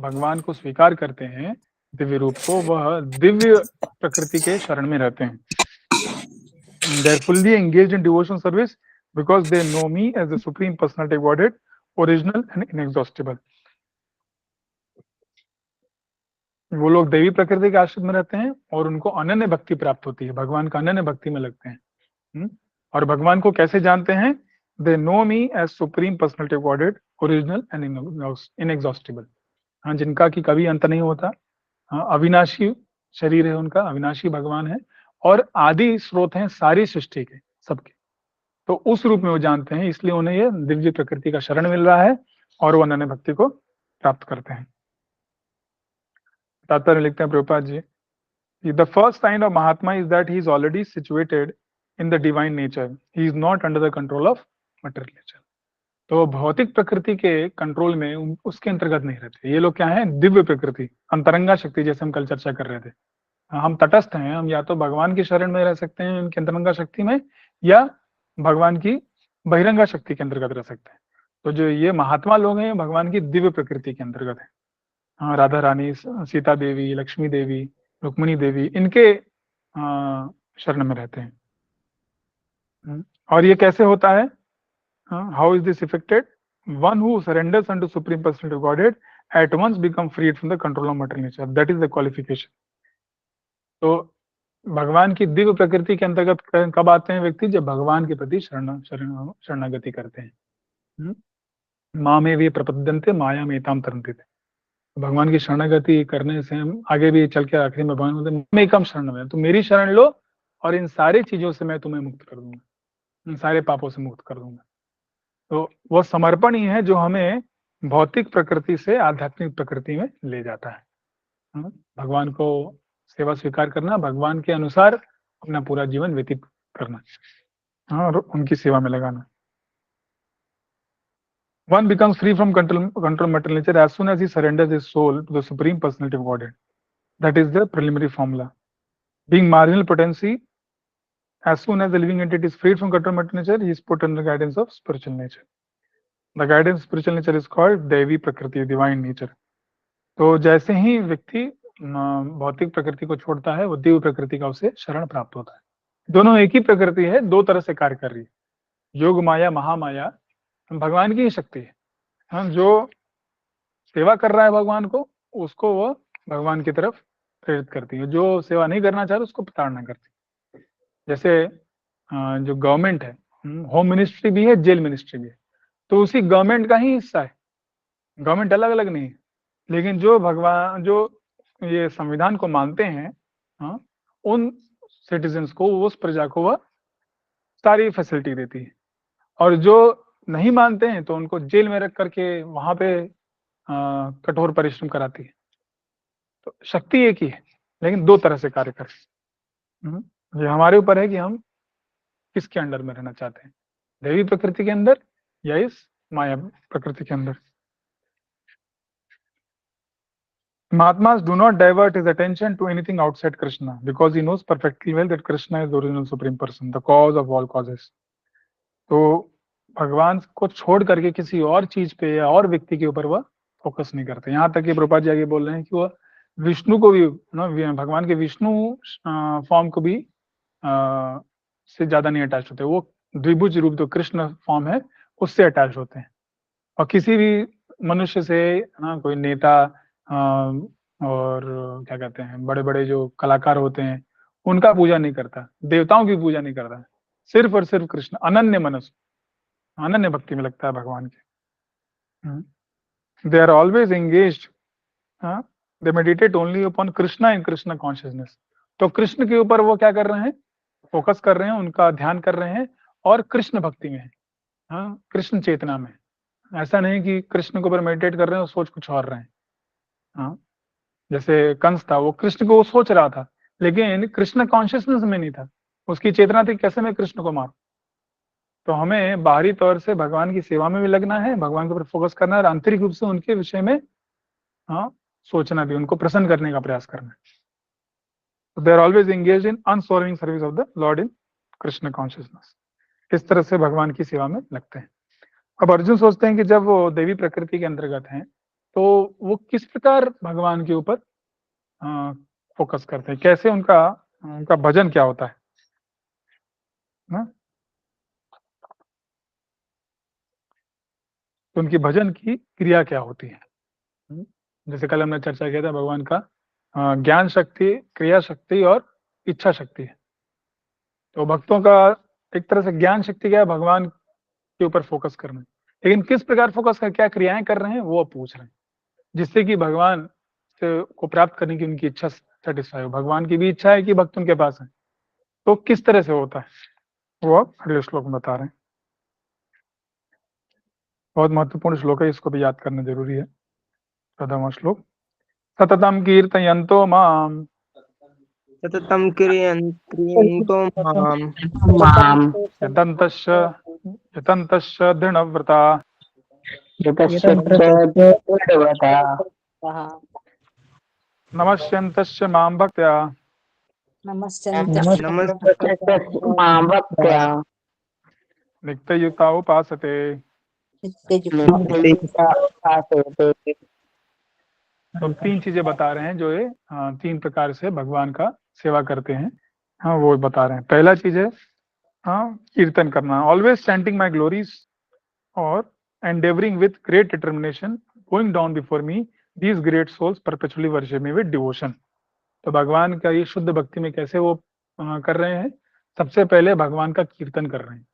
Speaker 3: भगवान को स्वीकार करते हैं दिव्य रूप को, वह दिव्य प्रकृति के शरण में रहते हैं. They are fully engaged in devotion service because they know me as the supreme personality of Godhead, original and inexhaustible. वो लोग दैवी प्रकृति के आश्रित में रहते हैं और उनको अनन्य भक्ति प्राप्त होती है, भगवान का अनन्य भक्ति में लगते हैं. और भगवान को कैसे जानते हैं? They know me as supreme personality of Godhead, original and inexhaustible. हाँ, जिनका कि कभी अंत नहीं होता. हाँ, अविनाशी शरीर है उनका, अविनाशी भगवान है और आदि स्रोत हैं सारी सृष्टि के, सबके. तो उस रूप में वो जानते हैं, इसलिए उन्हें ये दिव्य प्रकृति का शरण मिल रहा है और वो अनन्य भक्ति को प्राप्त करते हैं. तात्पर्य लिखते हैं Prabhupada ji, the first kind of mahatma is that he is already situated in the divine nature. He is not under the control of material nature. तो भौतिक प्रकृति के कंट्रोल में उसके अंतर्गत नहीं रहते. ये लोग क्या हैं? दिव्य प्रकृति, अंतरंगा शक्ति, जैसे हम कल चर्चा कर रहे थे. हम तटस्थ हैं, हम या तो भगवान की शरण में रह सकते हैं उनकी अंतरंगा शक्ति में, या भगवान की बहिरंगा शक्ति के अंतर्गत रह सकते हैं. तो जो ये महात्मा लोग हैं, भगवान की दिव्य प्रकृति के अंतर्गत है. हाँ, राधा रानी, सीता देवी, लक्ष्मी देवी, रुक्मिणी देवी, इनके शरण में रहते हैं. और ये कैसे होता है? How is this effected? One who surrenders unto supreme personality of Godhead at once become freed from the control of material nature. That is the qualification. तो भगवान की दिव्य प्रकृति के अंतर्गत कब आते हैं व्यक्ति? जब भगवान के प्रति शरणागति करते हैं. माँ में वे प्रपद्यन्ते माया में ताम तरन्ते. भगवान की शरणागति करने से हम आगे भी चल के आखिरी में भगवान बोलते हैं, मैं कम शरण में, तो मेरी शरण लो और इन सारी चीजों से मैं तुम्हें मुक्त कर दूंगा, इन सारे पापों से मुक्त कर दूंगा. तो वह समर्पण ही है जो हमें भौतिक प्रकृति से आध्यात्मिक प्रकृति में ले जाता है. भगवान को सेवा स्वीकार करना, भगवान के अनुसार अपना पूरा जीवन व्यतीत करना, और उनकी सेवा में लगाना. One becomes free from control material nature as soon as he surrenders his soul to the supreme personality of Godhead. That is the preliminary formula. Being marginal potency, as soon as the living entity is freed from control material nature, he is put under the guidance of spiritual nature. The guidance of spiritual nature is called Devi Prakriti, divine nature. तो जैसे ही व्यक्ति भौतिक प्रकृति को छोड़ता है, वो दिव्य प्रकृति का उसे शरण प्राप्त होता है. दोनों एक ही प्रकृति है, दो तरह से कार्य कर रही है. योग माया, महामाया भगवान की ही शक्ति है. जो सेवा कर रहा है भगवान को, उसको वो भगवान की तरफ प्रेरित करती है. जो सेवा नहीं करना चाहता उसको प्रताड़ना करती है. जैसे जो गवर्नमेंट है, होम मिनिस्ट्री भी है, जेल मिनिस्ट्री भी है, तो उसी गवर्नमेंट का ही हिस्सा है. गवर्नमेंट अलग अलग नहीं है, लेकिन जो भगवान, जो ये संविधान को मानते हैं, उन सिटीजन्स को, उस प्रजा को वह सारी फैसिलिटी देती है. और जो नहीं मानते हैं तो उनको जेल में रख करके वहां पे कठोर परिश्रम कराती है. तो शक्ति एक ही है, लेकिन दो तरह से कार्य करती है. ये हमारे ऊपर है कि हम किसके अंडर में रहना चाहते हैं, देवी प्रकृति के अंदर या इस माया प्रकृति के अंदर. Mahatmas do not divert his attention to anything outside Krishna because he knows perfectly well that Krishna is the original supreme person, the cause of all causes. तो भगवान को छोड़ करके किसी और चीज पे या और व्यक्ति के ऊपर वह फोकस नहीं करते. यहाँ तक कि प्रभुपाद जी आगे बोल रहे हैं कि वह विष्णु को भी, भगवान के विष्णु फॉर्म को भी से ज्यादा नहीं अटैच होते. वो द्विभुज रूप जो कृष्ण फॉर्म है उससे अटैच होते हैं. और किसी भी मनुष्य से, कोई नेता और क्या कहते हैं, बड़े बड़े जो कलाकार होते हैं, उनका पूजा नहीं करता, देवताओं की पूजा नहीं करता, सिर्फ और सिर्फ कृष्ण, अनन्य मनस, अनन्य भक्ति में लगता है भगवान के. They are always engaged, they meditate only upon Krishna in Krishna consciousness. तो कृष्ण के ऊपर वो क्या कर रहे हैं? फोकस कर रहे हैं, उनका ध्यान कर रहे हैं और कृष्ण भक्ति में है. हाँ, कृष्ण चेतना में। ऐसा नहीं कि कृष्ण के ऊपर मेडिटेट कर रहे हैं और सोच कुछ और रहे हैं। हाँ, जैसे कंस था, वो कृष्ण को वो सोच रहा था, लेकिन कृष्ण कॉन्शियसनेस में नहीं था, उसकी चेतना थी कैसे मैं कृष्ण को मारूं। तो हमें बाहरी तौर से भगवान की सेवा में भी लगना है, भगवान के ऊपर फोकस करना है, और आंतरिक रूप से उनके विषय में हाँ सोचना भी, उनको प्रसन्न करने का प्रयास करना है। तो they are always engage in unsolving service of the Lord in Krishna consciousness. इस तरह से भगवान की सेवा में लगते हैं। अब अर्जुन सोचते हैं कि जब वो देवी प्रकृति के अंतर्गत हैं, तो वो किस प्रकार भगवान के ऊपर फोकस करते हैं, कैसे उनका उनका भजन क्या होता है ना? तो उनकी भजन की क्रिया क्या होती है। जैसे कल हमने चर्चा किया था, भगवान का ज्ञान शक्ति, क्रिया शक्ति और इच्छा शक्ति है। तो भक्तों का एक तरह से ज्ञान शक्ति क्या है, भगवान के ऊपर फोकस करना है, लेकिन किस प्रकार फोकस कर, क्या क्रियाएं कर रहे हैं वो पूछ रहे हैं, जिससे कि भगवान से को प्राप्त करने की उनकी इच्छा सेटिस्फाई हो। भगवान की भी इच्छा है कि भक्त उनके पास है, तो किस तरह से होता है वो आप अगले श्लोक में बता रहे हैं। बहुत महत्वपूर्ण श्लोक है, इसको भी याद करना जरूरी है। 14वां श्लोक। सततम कीर्तयन्तो माम
Speaker 5: सततं क्रियन्तो मां
Speaker 2: माम
Speaker 3: यतन्तश्च यतन्तश्च दृढव्रता
Speaker 2: यतश्च दृढव्रता
Speaker 3: नमस्यन्तश्च मां भक्त्या
Speaker 1: नमस्ते
Speaker 5: नमस्ते
Speaker 2: माम भक्त्या
Speaker 3: नित्ययुक्ता उपासते।
Speaker 2: नित्ययुक्ता उपासते।
Speaker 3: तो तीन चीजें बता रहे हैं जो ये तीन प्रकार से भगवान का सेवा करते हैं। हाँ, वो बता रहे हैं। पहला चीज है कीर्तन करना, ऑलवेज चैंटिंग माई ग्लोरीज और endeavoring with great determination going down before me these great souls perpetually worship me with devotion. तो भगवान का ये शुद्ध भक्ति में कैसे वो कर रहे हैं, सबसे पहले भगवान का कीर्तन कर रहे हैं।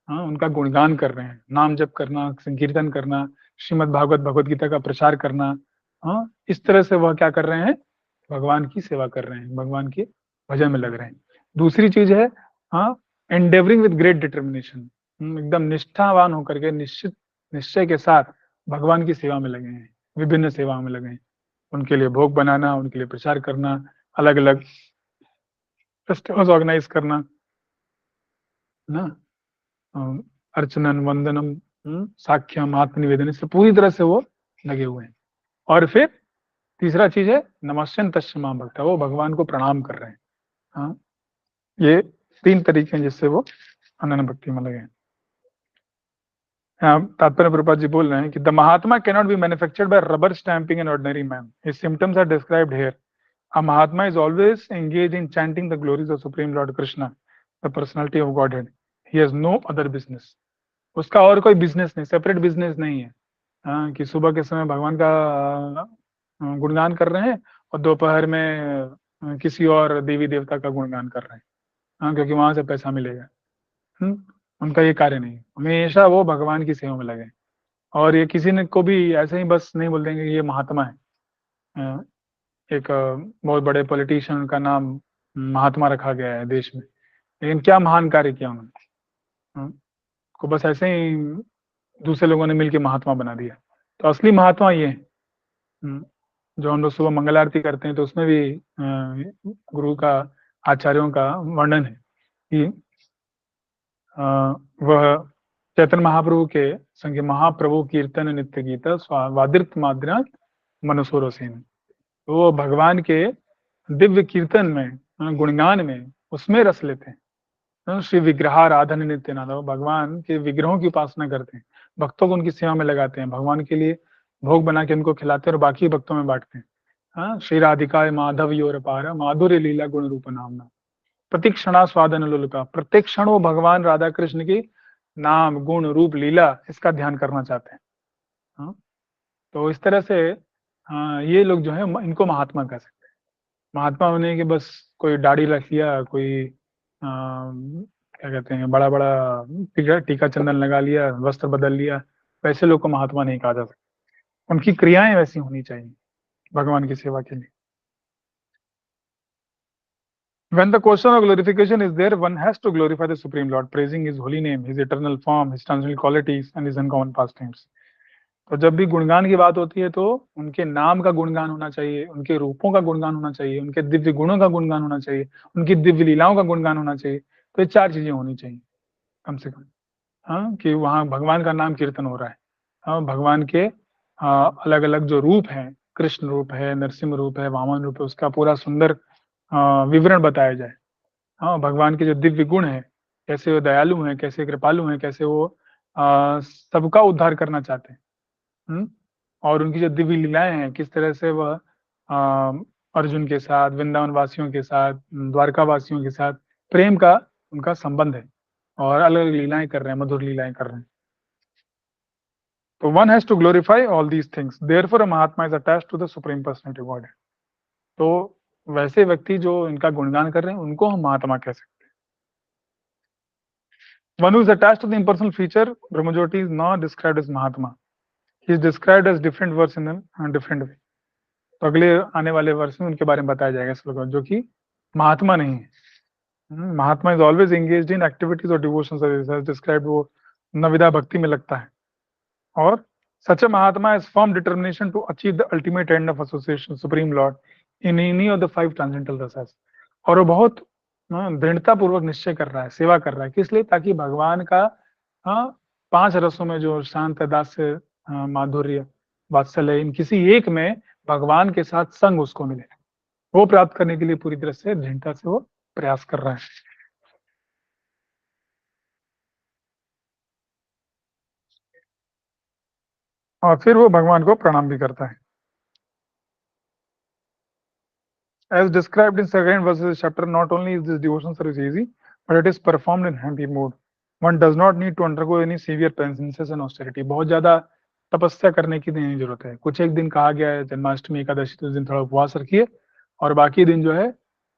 Speaker 3: हाँ, उनका गुणगान कर रहे हैं, नाम जप करना, संकीर्तन करना, श्रीमद् भागवत भगवत गीता का प्रचार करना। हाँ, इस तरह से वह क्या कर रहे हैं, भगवान की सेवा कर रहे हैं, भगवान के भजन में लग रहे हैं। दूसरी चीज है एंडेवरिंग विद ग्रेट डिटर्मिनेशन, एकदम निष्ठावान होकर के निश्चित निश्चय के साथ भगवान की सेवा में लगे हैं, विभिन्न सेवाओं में लगे हैं। उनके लिए भोग बनाना, उनके लिए प्रचार करना, अलग अलग फेस्टिवल्स ऑर्गेनाइज करना ना, अर्चनन वंदनम साख्यम आत्मनिवेदन, से पूरी तरह से वो लगे हुए हैं। और फिर तीसरा चीज है नमस्यन तस्मा भक्त, वो भगवान को प्रणाम कर रहे हैं। हाँ, ये तीन तरीके हैं जिससे वो अनन्य भक्ति में लगे हैं। तात्पर्य प्रभुपाद जी बोल रहे हैं कि the mahatma can not be manufactured by rubber stamping an ordinary man, his symptoms are described here. A Mahatma is always engaged in chanting the glories of Supreme Lord Krishna, the personality of Godhead. He has no other business. उसका और कोई business नहीं, separate business नहीं है। कि सुबह के समय भगवान का गुणगान कर रहे हैं और दोपहर में किसी और देवी देवता का गुणगान कर रहे हैं, क्योंकि वहां से पैसा मिलेगा। उनका ये कार्य नहीं, हमेशा वो भगवान की सेवा में लगे। और ये किसी ने को भी ऐसे ही बस नहीं बोल देंगे ये महात्मा है। एक बहुत बड़े पॉलिटिशियन का नाम महात्मा रखा गया है देश में, लेकिन क्या महान कार्य किया उन्होंने, को बस ऐसे ही दूसरे लोगों ने मिलकर महात्मा बना दिया। तो असली महात्मा ये है। जो हम लोग सुबह मंगल आरती करते हैं तो उसमें भी गुरु का, आचार्यों का वर्णन है कि वह चैतन्य महाप्रभु के संग महाप्रभु कीर्तन नित्य गीता वादित माद्रा मनुसुर सेन, वो भगवान के दिव्य कीर्तन में, गुणगान में, उसमें रस लेते हैं। श्री विग्रहाराधन नित्य नाथ, भगवान के विग्रहों की उपासना करते हैं, भक्तों को उनकी सेवा में लगाते हैं, भगवान के लिए भोग बना के उनको खिलाते हैं और बाकी भक्तों में बांटते हैं। हाँ, श्री राधिका माधव योर पारा माधुर्य लीला गुण रूप नामना प्रतिक्षणा स्वादन लोलुका, प्रत्येक क्षण वो भगवान राधा कृष्ण की नाम गुण रूप लीला इसका ध्यान करना चाहते हैं। हाँ, तो इस तरह से ये लोग जो है इनको महात्मा कह सकते हैं। महात्मा होने के बस कोई दाढ़ी रख लिया, कोई क्या कहते हैं बड़ा बड़ा टीका चंदन लगा लिया, वस्त्र बदल लिया, वैसे लोग को महात्मा नहीं कहा जा सकता। उनकी क्रियाएं वैसी होनी चाहिए भगवान की सेवा के लिए। When the question of glorification is there, one has to glorify the Supreme Lord, praising His holy name, His eternal form, His transcendental qualities, and His uncommon pastimes. तो जब भी गुणगान की बात होती है तो उनके नाम का गुणगान होना चाहिए, उनके रूपों का गुणगान होना चाहिए, उनके दिव्य गुणों का गुणगान होना चाहिए, उनकी दिव्य लीलाओं का गुणगान होना चाहिए। तो ये 4 चीजें होनी चाहिए कम से कम, हाँ, कि वहाँ भगवान का नाम कीर्तन हो रहा है, हाँ, भगवान के अलग अलग जो रूप हैं, कृष्ण रूप है, नरसिंह रूप है, वामन रूप है, उसका पूरा सुंदर विवरण बताया जाए। हाँ, भगवान के जो दिव्य गुण है, कैसे वो दयालु हैं, कैसे कृपालु हैं, कैसे वो सबका उद्धार करना चाहते हैं, और उनकी जो दिव्य लीलाएं हैं, किस तरह से वह अर्जुन के साथ, वृंदावन वासियों के साथ, द्वारका वासियों के साथ प्रेम का उनका संबंध है और अलग अलग लीलाएं कर रहे हैं, मधुर लीलाएं कर रहे हैं। तो one has to glorify all these things, therefore a mahatma is attached to the supreme personality of God. तो वैसे व्यक्ति जो इनका गुणगान कर रहे हैं उनको हम महात्मा कह सकते हैं। One who is attached to the impersonal feature, Brahmajyoti, is not described as Mahatma. He is described as different verse in a different way. तो अगले आने वाले वर्ष में उनके बारे में बताया जाएगा श्लोक में, जो कि महात्मा नहीं है। Mahatma is always engaged in activities और डिवोशन सर्विस, डिस्क्राइब्ड, वो नविदा भक्ति में लगता है। और such a mahatma has firm determination to achieve the ultimate end of association supreme Lord in any of the 5 transcendental रसस। और वो बहुत दृढ़ता पूर्वक निश्चय कर रहा है, सेवा कर रहा है, किस लिए? ताकि भगवान का 5 रसों में जो शांत, दास्य, माधुर्य, वात्सल्य, इन किसी एक में भगवान के साथ संग उसको मिले, वो प्राप्त करने के लिए पूरी तरह से दृढ़ता से वो प्रयास कर रहा है। और फिर वो भगवान को प्रणाम भी करता है। As described in second verse of the chapter, not only is this devotion service easy, but it is performed in happy mood. One does not need to undergo any severe penances and austerity. बहुत ज्यादा तपस्या करने की नहीं जरूरत है। कुछ एक दिन कहा गया है, जन्माष्टमी, एकादशी, तो उस दिन थोड़ा उपवास रखिए और बाकी दिन जो है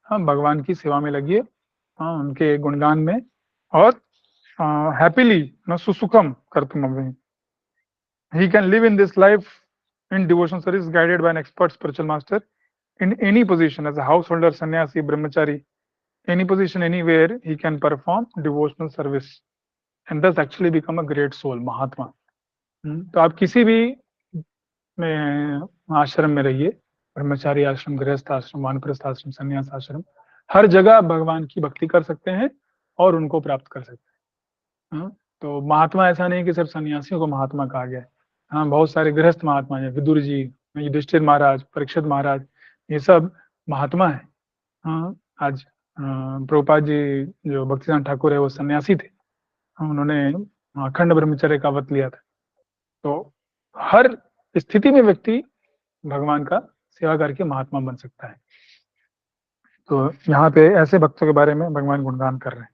Speaker 3: हम भगवान की सेवा में लगिए, उनके गुणगान में, और हैप्पीली सुसुखम कर्तुम अव्ययम्। He can live in this life in devotion service guided by an expert spiritual master in any position, as a householder, sannyasi, brahmachari, any position, anywhere, he can perform devotional service and thus actually become a great soul, महात्मा। तो आप किसी भी में आश्रम में रहिए, ब्रह्मचारी आश्रम, गृहस्थ आश्रम, वानप्रस्थ आश्रम, संन्यास आश्रम, हर जगह भगवान की भक्ति कर सकते हैं और उनको प्राप्त कर सकते हैं। तो महात्मा ऐसा नहीं कि सिर्फ सन्यासियों को महात्मा कहा गया है। हाँ, बहुत सारे गृहस्थ महात्मा हैं, विदुर जी, युधिष्ठिर महाराज, परीक्षित महाराज, ये सब महात्मा है। हाँ, आज प्रभुपाद जी जो भक्तिसिद्धांत ठाकुर है वो सन्यासी थे, उन्होंने अखंड ब्रह्मचर्य का व्रत लिया था। तो हर स्थिति में व्यक्ति भगवान का सेवा करके महात्मा बन सकता है। तो यहाँ पे ऐसे भक्तों के बारे में भगवान गुणगान कर रहे हैं।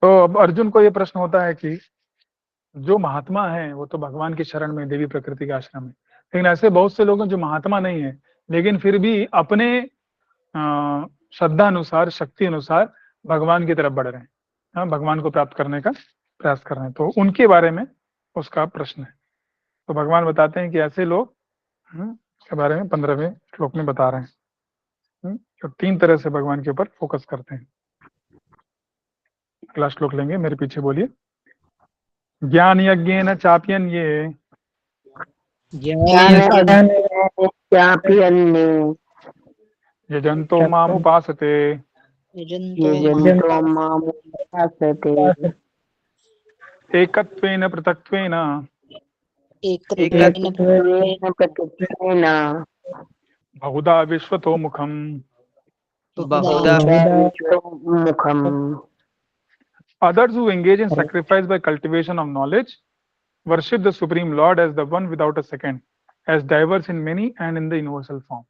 Speaker 3: तो अब अर्जुन को ये प्रश्न होता है कि जो महात्मा है वो तो भगवान की शरण में, देवी प्रकृति के आश्रम में, लेकिन ऐसे बहुत से लोग हैं जो महात्मा नहीं है लेकिन फिर भी अपने श्रद्धा अनुसार, शक्ति अनुसार भगवान की तरफ बढ़ रहे हैं, भगवान को प्राप्त करने का प्रयास कर रहे हैं। तो उनके बारे में उसका प्रश्न है। तो भगवान बताते हैं कि ऐसे लोग के बारे में 15वें श्लोक में बता रहे हैं। तो 3 तरह से भगवान के ऊपर फोकस करते हैं। अगला श्लोक लेंगे, मेरे पीछे बोलिए। ज्ञान यज्ञेन चाप्यन ये यजन्तो माम उपासते एकत्वेन पृथक्त्वेन बहुधा विश्वतो मुखम। Others who engage in sacrifice by cultivation of knowledge worship the Supreme Lord as the one without a second, as diverse in many and in the universal form.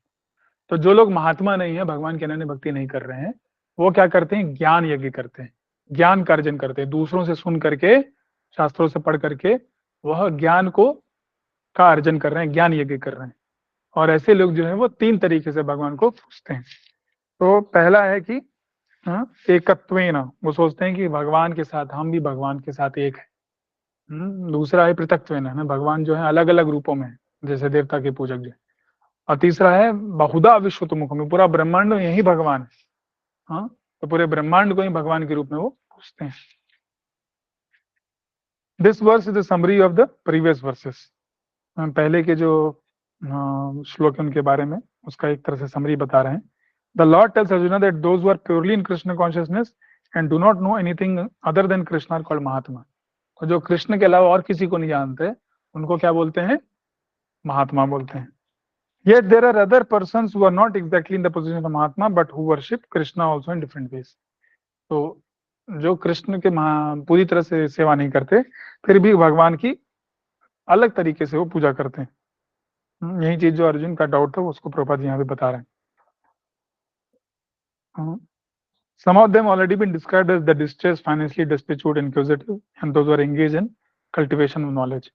Speaker 3: तो जो लोग महात्मा नहीं है, भगवान के अनन्य भक्ति नहीं कर रहे हैं, वो क्या करते हैं? ज्ञान यज्ञ करते हैं, ज्ञान का अर्जन करते हैं, दूसरों से सुन करके, शास्त्रों से पढ़ करके वह ज्ञान को का अर्जन कर रहे हैं, ज्ञान यज्ञ कर रहे हैं। और ऐसे लोग जो है वो 3 तरीके से भगवान को पूजते हैं। तो पहला है कि एकत्वेन, वो सोचते हैं कि भगवान के साथ, हम भी भगवान के साथ एक है। दूसरा है पृथक्त्वेन, भगवान जो है अलग अलग रूपों में, जैसे देवता के पूजक जो। और तीसरा है बहुधा विश्वतो मुखम, पूरा ब्रह्मांड में यही भगवान है, हाँ, तो पूरे ब्रह्मांड को ही भगवान के रूप में वो पूछते हैं। This verse is the summary of the previous verses. पहले के जो श्लोक है उनके बारे में उसका एक तरह से समरी बता रहे हैं। The Lord tells Arjuna that those who are purely in Krishna consciousness and do not know anything other than Krishna are called mahatma. तो जो कृष्ण के अलावा और किसी को नहीं जानते उनको क्या बोलते हैं? महात्मा बोलते हैं। Yet there are other persons who are not exactly in the position of Mahatma but who worship Krishna also in different ways. तो जो कृष्ण के पूरी तरह से सेवा नहीं करते फिर भी भगवान की अलग तरीके से वो पूजा करते हैं। यही चीज जो अर्जुन का डाउट था उसको प्रभुपाद यहाँ पे बता रहे हैं। Some of them already been described as the distressed, financially destitute, inquisitive, and those who are engaged in cultivation of knowledge.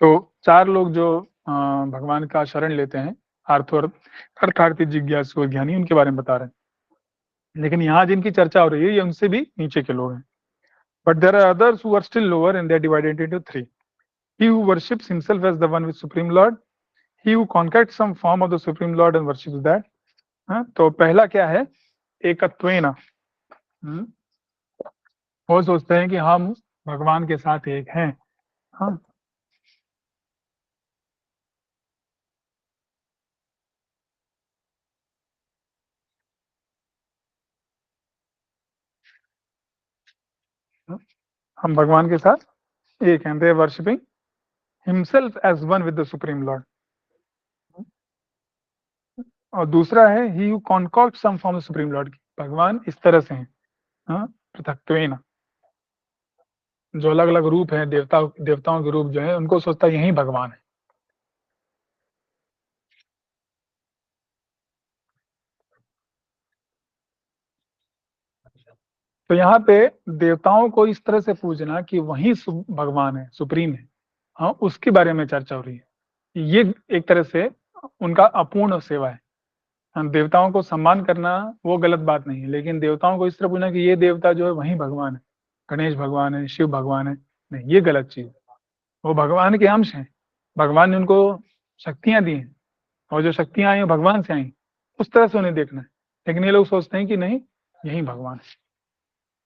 Speaker 3: तो चार लोग जो भगवान का शरण लेते हैं अर्थार्थी जिज्ञासु और ज्ञानी, उनके बारे में बता रहे हैं। लेकिन यहाँ जिनकी चर्चा हो रही है ये उनसे भी नीचे के लोग हैं। But there are others who are still lower and they are divided into three. He who worships himself as the one with supreme lord, he who conquered some form of the supreme lord and worships that। तो पहला क्या है? एकत्वेन। वो सोचते हैं कि हम भगवान के साथ एक हैं। हाँ, हम भगवान के साथ एक हैं। They worshiping himself as one with the supreme Lord. और दूसरा है he who concoct some form supreme Lord की। भगवान इस तरह से हैं, पृथक्त्वेन। जो अलग अलग रूप है देवताओं के रूप जो है उनको सोचता है यही भगवान है। तो यहाँ पे देवताओं को इस तरह से पूजना कि वही भगवान है, सुप्रीम है, हाँ, उसके बारे में चर्चा हो रही है। ये एक तरह से उनका अपूर्ण सेवा है। हम देवताओं को सम्मान करना वो गलत बात नहीं है, लेकिन देवताओं को इस तरह पूछना कि ये देवता जो है वही भगवान है, गणेश भगवान है, शिव भगवान है, नहीं, ये गलत चीज। वो भगवान के अंश हैं, भगवान ने उनको शक्तियां दी हैं और जो शक्तियां आई भगवान से आई, उस तरह से उन्हें देखना है। लेकिन ये लोग सोचते हैं कि नहीं, यही भगवान है।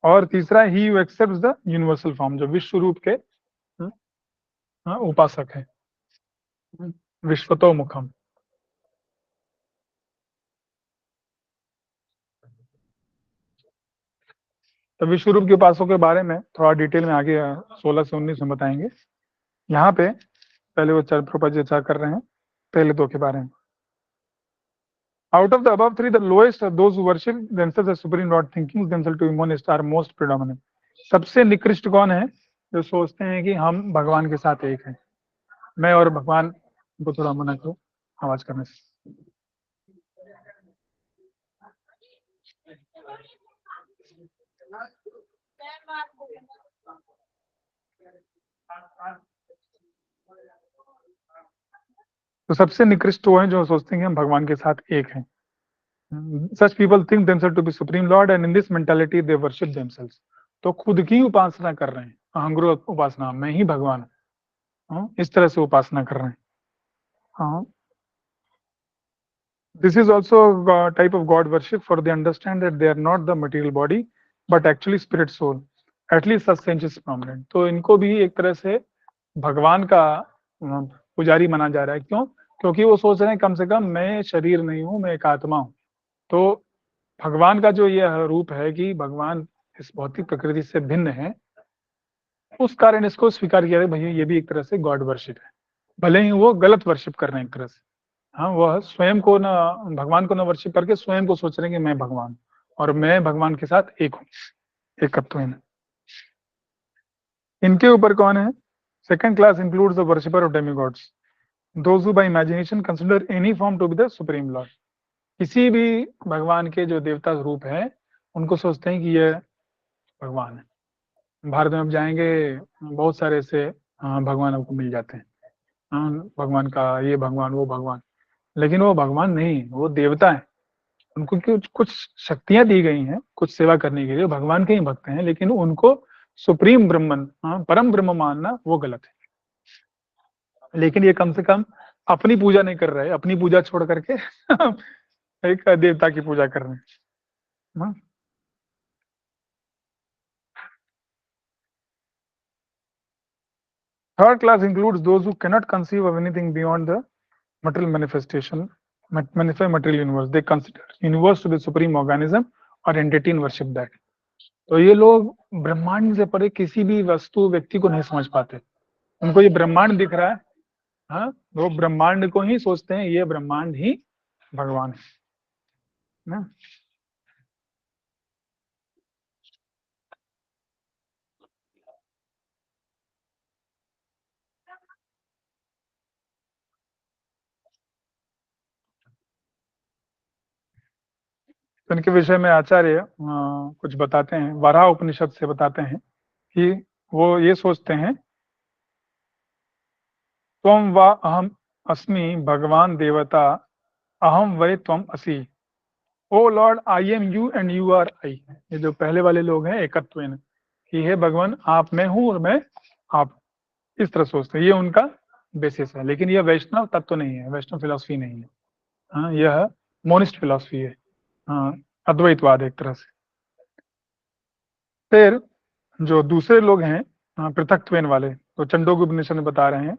Speaker 3: और तीसरा he who accepts the universal form, जो विश्व रूप के उपासक है, विश्वतो मुखम। तो विश्व रूप के उपासकों के बारे में थोड़ा डिटेल में आगे 16 से 19 में बताएंगे। यहाँ पे पहले वो चर्चा कर रहे हैं पहले दो के बारे में। Out of the above three, the lowest are those who worship themselves as supreme lord, thinking themselves to be monist, are most predominant. सबसे निकृष्ट कौन है? जो सोचते हैं कि हम भगवान के साथ एक हैं। मैं और भगवान को थोड़ा मना करो आवाज करने से। तो सबसे निकृष्ट वो हैं जो सोचते हैं कि हम भगवान के साथ एक हैं। Such people think themselves to be supreme lord and in this mentality they worship themselves. तो खुद की उपासना कर रहे हैं, अहंग्र उपासना, मैं ही भगवान, इस तरह से उपासना कर रहे हैं। हाँ, this is also a type of god worship, for they understand that they are not the material body but actually spirit soul, at least such sense is prominent. तो इनको भी एक तरह से भगवान का पुजारी माना जा रहा है। क्यों? क्योंकि वो सोच रहे हैं कम से कम मैं शरीर नहीं हूं, मैं एक आत्मा हूं। तो भगवान का जो ये रूप है कि भगवान इस भौतिक प्रकृति से भिन्न है, उस कारण इसको स्वीकार किया है भैया ये भी एक तरह से गॉड वर्शिप है, भले ही वो गलत वर्शिप कर रहे हैं एक तरह से। हाँ, वह स्वयं को ना भगवान को ना वर्शिप करके स्वयं को सोच रहे हैं कि मैं भगवान और मैं भगवान के साथ एक हूँ, एकत्व है। इनके ऊपर कौन है? Second class includes the worshiper of demigods, those who by imagination consider any form to be the supreme lord. किसी भी भगवान के जो देवता रूप है उनको सोचते हैं कि ये भगवान है। भारत में अब जाएंगे बहुत सारे ऐसे भगवान आपको मिल जाते हैं, भगवान का ये भगवान वो भगवान, लेकिन वो भगवान नहीं, वो देवता है। उनको कुछ शक्तियां दी गई हैं कुछ सेवा करने के लिए, भगवान के ही भक्त हैं, लेकिन उनको सुप्रीम ब्रह्मन, परम ब्रह्म मानना वो गलत है। लेकिन ये कम से कम अपनी पूजा नहीं कर रहे, अपनी पूजा छोड़ करके एक देवता की पूजा कर रहे हैं। Third class includes those who cannot conceive of anything beyond the material manifestation, manifest material universe. They consider universe to be supreme organism or entity and worship that. तो ये लोग ब्रह्मांड से परे किसी भी वस्तु व्यक्ति को नहीं समझ पाते। उनको ये ब्रह्मांड दिख रहा है, हाँ, वो ब्रह्मांड को ही सोचते हैं ये ब्रह्मांड ही भगवान है ना। तो इनके विषय में आचार्य कुछ बताते हैं, वराह उपनिषद से बताते हैं कि वो ये सोचते हैं त्वं वा अहम अस्मि भगवान देवता अहम वै त्वम असि। O Lord I am you and you are I. ये जो पहले वाले लोग हैं एकत्वेन, कि हे भगवान आप मैं हूं और मैं आप, इस तरह सोचते हैं। ये उनका बेसिस है, लेकिन यह वैष्णव तत्व नहीं है, वैष्णव फिलॉसफी नहीं है। हाँ, यह मोनिस्ट फिलॉसफी है, हाँ, अद्वैतवाद एक तरह से। फिर जो दूसरे लोग हैं पृथकत्वेन वाले, तो चंडोग उपनिषद में बता रहे हैं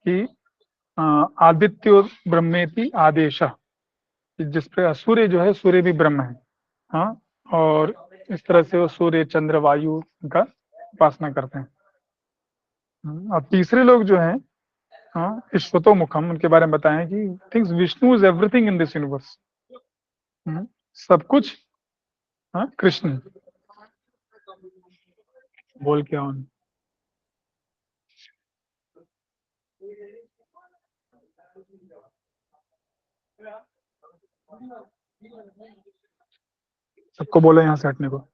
Speaker 3: कि आदित्यो ब्रह्मेति आदेश, जिस पर सूर्य जो है, सूर्य भी ब्रह्म है, हाँ, और इस तरह से वो सूर्य चंद्र वायु का उपासना करते हैं। और तीसरे लोग जो हैं, हाँ, ईश्वतो मुखम, उनके बारे में बताएं कि things Vishnu is everything in this universe, सब कुछ, हाँ, कृष्ण। बोल क्या उन सबको बोला यहाँ से हटने को।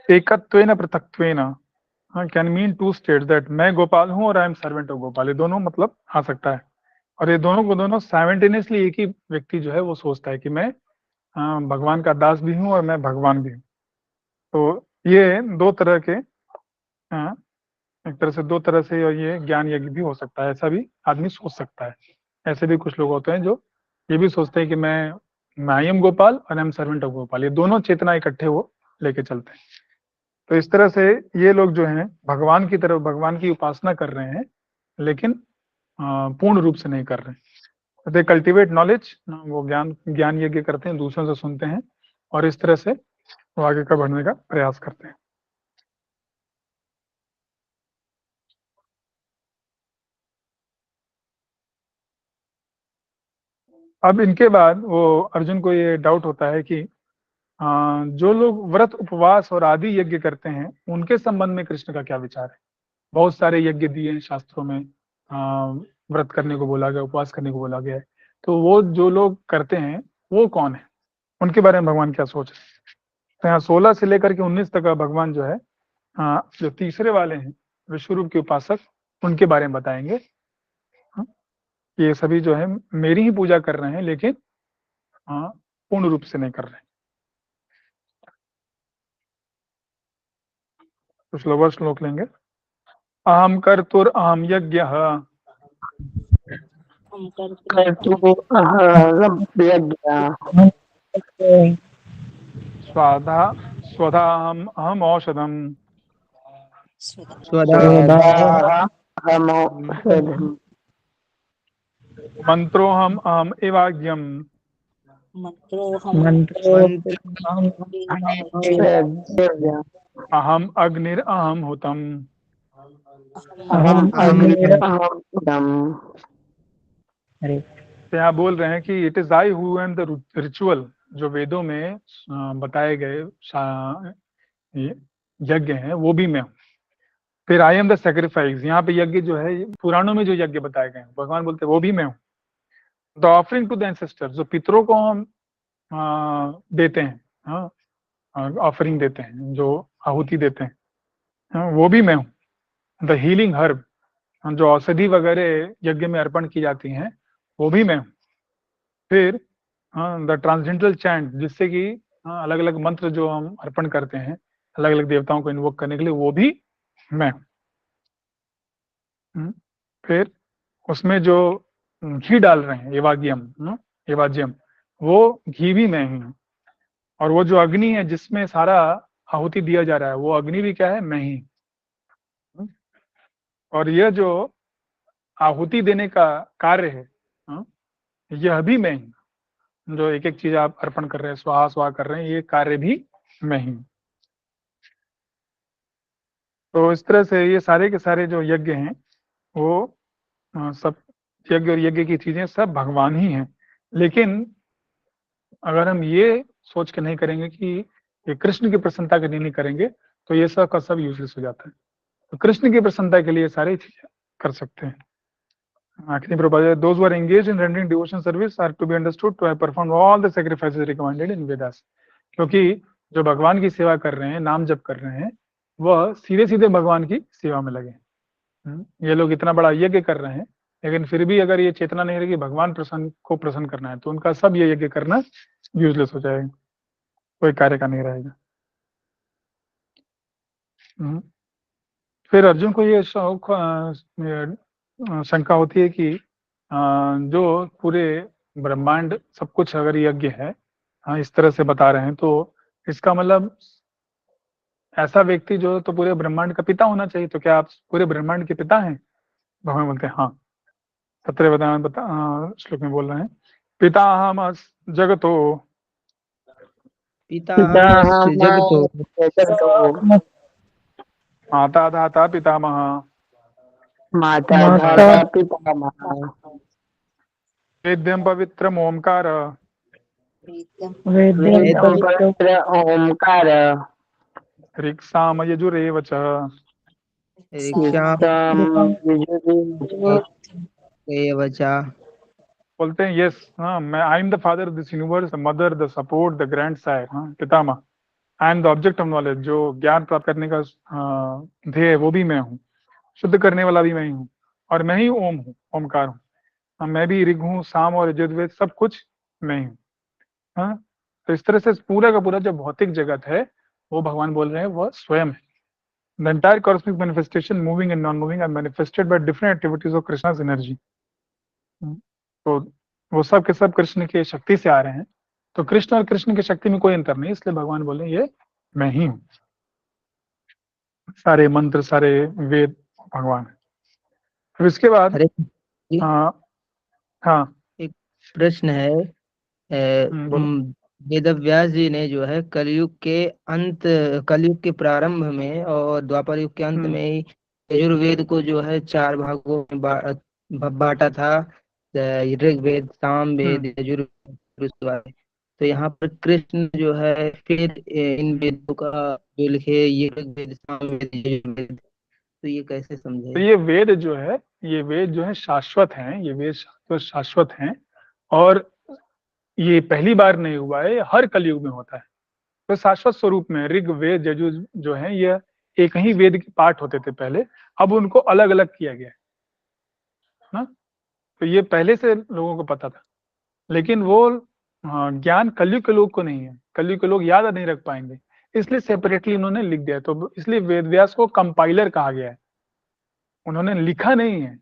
Speaker 3: एकत्वेन पृथक्त्वेन, हाँ, can mean to states that मैं गोपाल हूँ और I am servant of Gopal. ये दोनों मतलब आ सकता है, और ये दोनों को दोनों साइमल्टेनियसली एक ही व्यक्ति जो है वो सोचता है कि मैं भगवान का दास भी हूँ और मैं भगवान भी हूँ। तो ये दो तरह के, एक तरह से दो तरह से, और ये ज्ञान यज्ञ भी हो सकता है, ऐसा भी आदमी सोच सकता है। ऐसे भी कुछ लोग होते हैं जो ये भी सोचते हैं कि मैं आई एम गोपाल और I am servant of Gopal. ये दोनों चेतना इकट्ठे वो लेके चलते हैं। तो इस तरह से ये लोग जो हैं भगवान की तरफ, भगवान की उपासना कर रहे हैं, लेकिन पूर्ण रूप से नहीं कर रहे हैं। दे कल्टिवेट नॉलेज, वो ज्ञान यज्ञ करते हैं, दूसरों से सुनते हैं, और इस तरह से वो आगे का बढ़ने का प्रयास करते हैं। अब इनके बाद वो अर्जुन को ये डाउट होता है कि जो लोग व्रत उपवास और आदि यज्ञ करते हैं उनके संबंध में कृष्ण का क्या विचार है। बहुत सारे यज्ञ दिए हैं शास्त्रों में, व्रत करने को बोला गया, उपवास करने को बोला गया है, तो वो जो लोग करते हैं वो कौन है, उनके बारे में भगवान क्या सोच रहे हैं। तो यहाँ 16 से लेकर के 19 तक का भगवान जो है, जो तीसरे वाले हैं विश्वरूप के उपासक, उनके बारे में बताएंगे। ये सभी जो है मेरी ही पूजा कर रहे हैं, लेकिन पूर्ण रूप से नहीं कर रहे हैं। कुछ लोग श्लोक लेंगे। अहम कर्तुर अहम यज्ञ
Speaker 1: हम
Speaker 2: कर्तुः अहं यज्ञः
Speaker 3: स्वाधा स्वधा अहम औषधम
Speaker 2: स्वधाः अहमौषधम्
Speaker 3: मंत्रोहम अहम एवाज्ञम
Speaker 1: मंत्रोहम
Speaker 3: अहम अग्निर अहम हुतम।
Speaker 2: अहम् अग्निरहम्।
Speaker 3: तो यहाँ बोल रहे हैं कि it is I who and the ritual, जो वेदों में बताए गए यज्ञ हैं वो भी मैं हूँ। फिर आई एम द सेक्रीफाइस, यहाँ पे यज्ञ जो है पुराणों में जो यज्ञ बताए गए हैं भगवान बोलते हैं वो भी मैं हूँ। The offering to the ancestors, जो पितरों को हम देते हैं, हाँ, ऑफरिंग देते हैं, जो आहुति देते हैं, हाँ, वो भी मैं हूँ। द हीलिंग हर्ब, जो औषधि वगैरह यज्ञ में अर्पण की जाती हैं वो भी मैं हूँ। फिर द ट्रांसजेंडरल चैंट, जिससे कि अलग अलग मंत्र जो हम अर्पण करते हैं अलग अलग देवताओं को इन्वोक करने के लिए, वो भी मैं हूँ। फिर उसमें जो घी डाल रहे हैं एवाज्यम, वो घी भी मैं ही हूँ, और वो जो अग्नि है जिसमें सारा आहुति दिया जा रहा है, वो अग्नि भी क्या है, मैं ही हूँ। और यह जो आहुति देने का कार्य है, हाँ, यह भी मैं ही हूँ। जो एक एक चीज आप अर्पण कर रहे हैं, स्वाहा स्वाहा कर रहे हैं, ये कार्य भी मैं ही हूँ। तो इस तरह से ये सारे के सारे जो यज्ञ हैं वो सब यज्ञ और यज्ञ की चीजें सब भगवान ही हैं। लेकिन अगर हम ये सोच के नहीं करेंगे कि ये कृष्ण की प्रसन्नता के लिए नहीं करेंगे, तो ये सब का सब यूजलेस हो जाता है। तो कृष्ण की प्रसन्नता के लिए सारी चीजें कर सकते हैं। आखिरी proposal, those who are engaged in rendering devotion service are to be understood to have performed all the sacrifices recommended in Vedas। क्योंकि जो भगवान की सेवा कर रहे हैं, नाम जप कर रहे हैं, वह सीधे सीधे भगवान की सेवा में लगे। ये लोग इतना बड़ा यज्ञ कर रहे हैं, लेकिन फिर भी अगर ये चेतना नहीं रहेगी भगवान को प्रसन्न करना है, तो उनका सब ये यज्ञ करना यूजलेस हो जाएगा, कोई कार्य का नहीं रहेगा। फिर अर्जुन को ये शंका होती है कि जो पूरे ब्रह्मांड सब कुछ अगर यज्ञ है, इस तरह से बता रहे हैं, तो इसका मतलब ऐसा व्यक्ति जो तो पूरे ब्रह्मांड का पिता होना चाहिए, तो क्या आप पूरे ब्रह्मांड के पिता हैं? भगवान बोलते हैं हाँ। 17 श्लोक में बोल रहे हैं, पिता हम जगतो
Speaker 5: पितामहस्य जगतो
Speaker 3: माता धाता पितामह
Speaker 2: माता
Speaker 4: माता
Speaker 2: धाता पितामह
Speaker 3: वेद्यम पवित्रम ओमकार
Speaker 1: वेद्यं
Speaker 4: वेद्यं
Speaker 2: वेदं
Speaker 4: पवित्रं
Speaker 2: पवित्र ओंकार
Speaker 3: ऋक्साम यजुरेव च।
Speaker 5: ऋक्षाम वचा।
Speaker 3: बोलते हैं यस, हाँ, मैं I am the father of this universe, the mother, the support, the grand sire, हाँ, पितामह। I am the object of knowledge, जो ज्ञान प्राप्त करने का ध्येय वो भी मैं हूँ, शुद्ध करने वाला भी मैं ही हूँ, और मैं ही ओम हूँ, ओमकार हूँ। मैं भी ऋग हूँ, साम और यजुर्वेद सब कुछ मैं ही हूँ। हाँ, तो इस तरह से पूरा का पूरा जो भौतिक जगत है वो भगवान बोल रहे हैं वह स्वयं है। The entire cosmic manifestation, moving and non-moving, are manifested by different activities of Krishna's energy। तो वो सब के सब कृष्ण की शक्ति से आ रहे हैं। तो कृष्ण और कृष्ण की शक्ति में कोई अंतर नहीं, इसलिए भगवान बोले ये मैं ही हूँ। सारे मंत्र, सारे वेद भगवान है। फिर इसके बाद
Speaker 5: हरे
Speaker 3: हाँ
Speaker 5: एक प्रश्न है,
Speaker 3: बोलो।
Speaker 5: वेदव्यास जी ने जो है कलयुग के प्रारंभ में और द्वापर युग के अंत में ही यजुर्वेद को जो है 4 भागों में बांटा था, ऋग्वेद, सामवेद, यजुर्वेद, पुरुषवाद। तो यहाँ पर कृष्ण जो है फिर इन वेदों का जो लिखे, ये ऋग्वेद, सामवेद, यजुर्वेद, तो ये कैसे
Speaker 3: तो
Speaker 5: समझे?
Speaker 3: ये वेद जो है शाश्वत हैं, ये वेद शाश्वत हैं, और ये पहली बार नहीं हुआ है, हर कलयुग में होता है। तो शाश्वत स्वरूप में ऋग, वेद, यजुर जो है ये एक ही वेद के पाठ होते थे पहले, अब उनको अलग अलग किया गया है ना। तो ये पहले से लोगों को पता था, लेकिन वो ज्ञान कलयुग के लोग को नहीं है, कलयुग के लोग याद नहीं रख पाएंगे, इसलिए सेपरेटली उन्होंने लिख दिया। तो इसलिए वेदव्यास को कंपाइलर कहा गया है। उन्होंने लिखा नहीं है,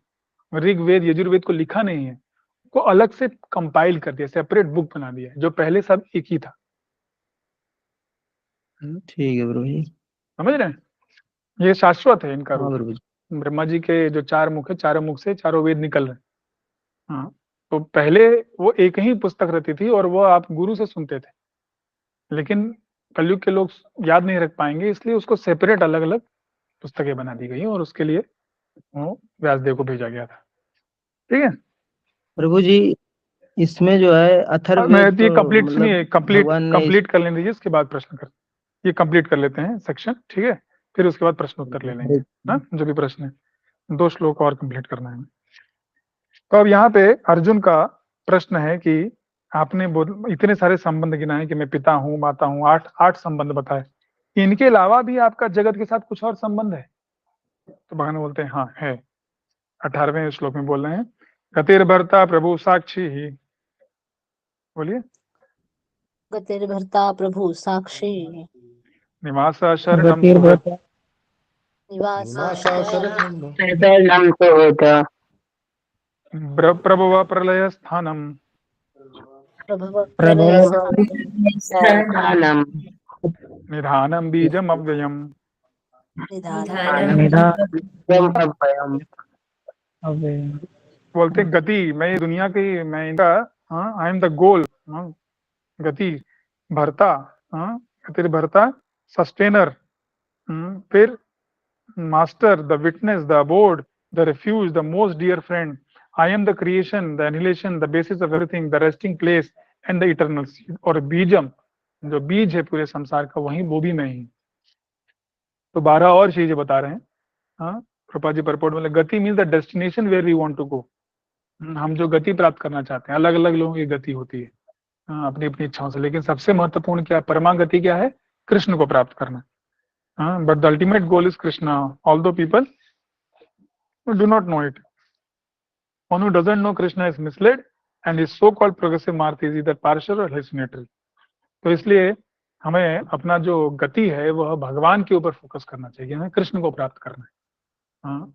Speaker 3: ऋग्वेद यजुर्वेद को लिखा नहीं है, को अलग से कंपाइल कर दिया, सेपरेट बुक बना दिया, जो पहले सब एक ही था।
Speaker 5: ठीक है प्रभु जी।
Speaker 3: समझ रहे हैं? ये शाश्वत है इनका
Speaker 5: हाँ
Speaker 3: रूप।
Speaker 5: प्रभु जी।
Speaker 3: ब्रह्मा जी के जो 4 मुख है, चारों मुख से चारों वेद निकल रहे हैं। हाँ, तो पहले वो एक ही पुस्तक रहती थी और वो आप गुरु से सुनते थे, लेकिन कलयुग के लोग याद नहीं रख पाएंगे, इसलिए उसको सेपरेट अलग अलग पुस्तकें बना दी गई और उसके लिए वो व्यासदेव को भेजा गया था। ठीक है,
Speaker 5: प्रभु जी, इसमें जो है
Speaker 3: मैं
Speaker 5: अथर्ववेद
Speaker 3: ये
Speaker 5: तो
Speaker 3: कंप्लीट
Speaker 5: मतलब
Speaker 3: सुनिए,
Speaker 5: भगवान ने
Speaker 3: कंप्लीट कर लेने दीजिए, उसके बाद प्रश्न कर, ये कंप्लीट कर लेते हैं सेक्शन, ठीक है, फिर उसके बाद प्रश्न उत्तर ले लेंगे। हाँ, जो भी प्रश्न है, 2 श्लोक और कंप्लीट करना है। तो अब यहाँ पे अर्जुन का प्रश्न है कि आपने इतने सारे संबंध गिनाए कि मैं पिता हूँ, माता हूँ, 8 संबंध बताए, इनके अलावा भी आपका जगत के साथ कुछ और संबंध है? तो भगवान बोलते हैं हाँ है। 18वें श्लोक में बोल रहे हैं, गतिर्भर्ता प्रभु साक्षी ही, बोलिए,
Speaker 1: गतिर्भर्ता प्रभु साक्षी
Speaker 3: निवास शरणम
Speaker 4: गतिर्भर्ता
Speaker 1: निवास
Speaker 2: शरणं सुहृत्
Speaker 3: प्रभव प्रलय स्थानम
Speaker 1: प्रभव
Speaker 4: प्रभव
Speaker 2: स्थानम
Speaker 3: निधानम बीजम अव्ययम।
Speaker 1: निधानम
Speaker 4: निधानम
Speaker 2: अव्ययम।
Speaker 4: अव्ययम।
Speaker 3: बोलते हैं गति, मैं ये दुनिया की, मैं इनका, हाँ, आई एम द गोल, हाँ, गति, भरता, हाँ, गतिर भरता, सस्टेनर, फिर master, the witness, the abode, the refuge, the most dear friend. I am the creation, the annihilation, the basis of everything, the resting place and the eternal seed. और बीजम, जो बीज है पूरे संसार का, वही वो भी मैं ही। तो 12 और चीजें बता रहे हैं। हाँ, कृपा जी परपोर्ट में गति means the destination where we want to go. हम जो गति प्राप्त करना चाहते हैं, अलग अलग लोगों की गति होती है, हाँ, अपनी अपनी इच्छाओं से, लेकिन सबसे महत्वपूर्ण क्या, परमा गति क्या है, कृष्ण को प्राप्त करना। हाँ, but the ultimate goal is Krishna, although people do not know it. One who doesn't know Krishna is misled, and his so-called progressive mark is either partial or hallucinatory. तो इसलिए हमें अपना जो गति है वह भगवान के ऊपर फोकस करना चाहिए, हमें कृष्ण को प्राप्त करना है। हाँ,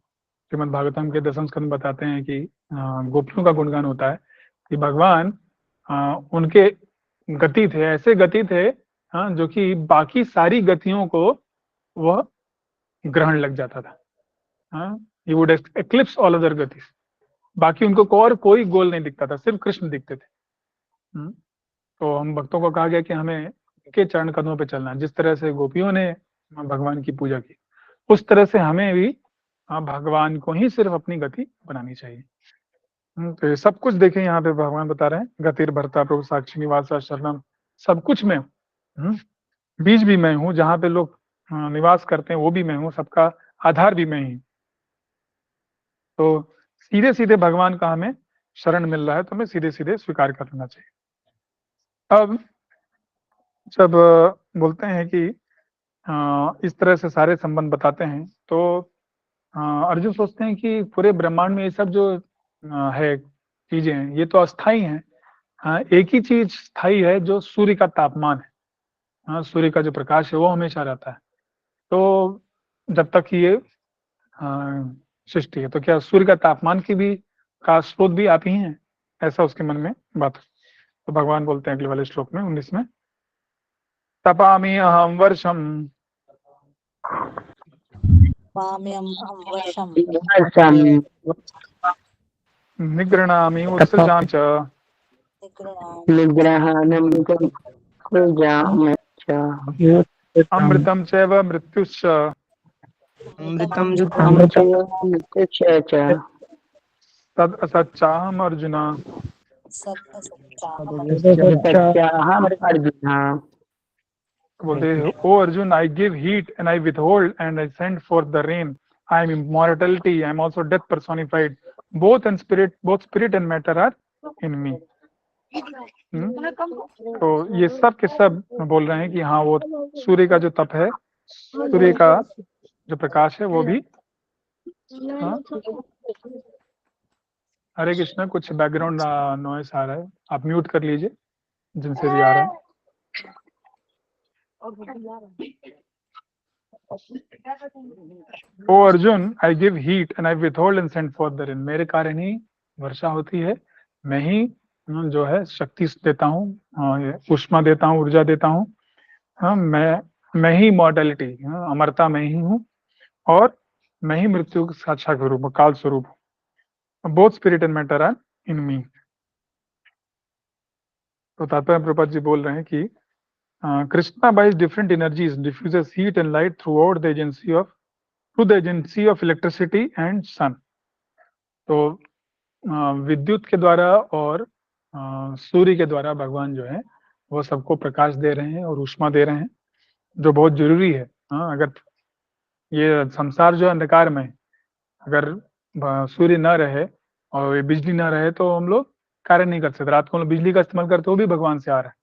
Speaker 3: श्रीमद् भागवतम के 10वें स्कंद बताते हैं कि गोपियों का गुणगान होता है कि भगवान उनके गति थे, ऐसे गति थे, हाँ, जो कि बाकी सारी गतियों को वह ग्रहण लग जाता था। हाँ, he would eclipse all other गति, बाकी उनको और कोई गोल नहीं दिखता था, सिर्फ कृष्ण दिखते थे। तो हम भक्तों को कहा गया कि हमें उनके चरण कदमों पे चलना है। जिस तरह से गोपियों ने भगवान की पूजा की, उस तरह से हमें भी भगवान को ही सिर्फ अपनी गति बनानी चाहिए। तो ये सब कुछ देखें, यहाँ पे भगवान बता रहे हैं, गतिर भरता प्रभु साक्षी निवास शरणम, सब कुछ मैं हूँ, बीज भी मैं हूँ, जहाँ पे लोग निवास करते हैं वो भी मैं हूँ, सबका आधार भी मैं ही। तो सीधे सीधे भगवान का हमें शरण मिल रहा है, तो हमें सीधे सीधे स्वीकार कर लेना चाहिए। अब जब बोलते हैं कि इस तरह से सारे संबंध बताते हैं, तो अर्जुन सोचते हैं कि पूरे ब्रह्मांड में ये सब जो है चीजें हैं, ये तो अस्थाई हैं। हाँ, एक ही चीज स्थायी है, जो सूर्य का तापमान है। हाँ, सूर्य का जो प्रकाश है वो हमेशा रहता है। तो जब तक ये सृष्टि है, तो क्या सूर्य का तापमान की भी का स्रोत भी आप ही हैं, ऐसा उसके मन में बात। तो भगवान बोलते हैं अगले वाले श्लोक में 19 में, तपामि अहम वर्षम निगृणामि उत्सृजामि च अमृतं चैव मृत्युश्च
Speaker 5: अमृतम जो
Speaker 3: तद असच्चाहम अर्जुन। बोलते O Arjun, I give heat and I withhold and I send for the rain, I am immortality, I am also death personified, both spirit and matter are in me. तो ये सब के सब बोल रहे हैं कि हाँ, वो सूर्य का जो तप है, सूर्य का जो प्रकाश है वो भी। हाँ, हरे कृष्णा, कुछ बैकग्राउंड नॉइस आ रहा है, आप म्यूट कर लीजिए जिनसे भी आ रहा है। O Arjun, I give heat and I withhold and send for the rain. मेरे कारण ही वर्षा होती है, मैं ही जो है शक्ति देता हूँ, उष्मा देता हूँ, ऊर्जा देता हूँ। हाँ, मैं ही मॉर्टेलिटी, अमरता मैं ही हूँ, और मैं ही मृत्यु का साक्षात स्वरूप, काल स्वरूप हूँ। Both spirit and matter are in me. तो तात्पर्य प्रभुपाद जी बोल रहे हैं कि Krishna by different energies diffuses heat and light throughout the agency of electricity and sun. तो विद्युत के द्वारा और सूर्य के द्वारा भगवान जो है वो सबको प्रकाश दे रहे हैं और ऊष्मा दे रहे हैं, जो बहुत जरूरी है। अगर ये संसार जो अंधकार में, अगर सूर्य न रहे और ये बिजली न रहे तो हम लोग कार्य नहीं कर सकते। रात को हम लोग बिजली का इस्तेमाल करते वो भी भगवान से आ रहा है।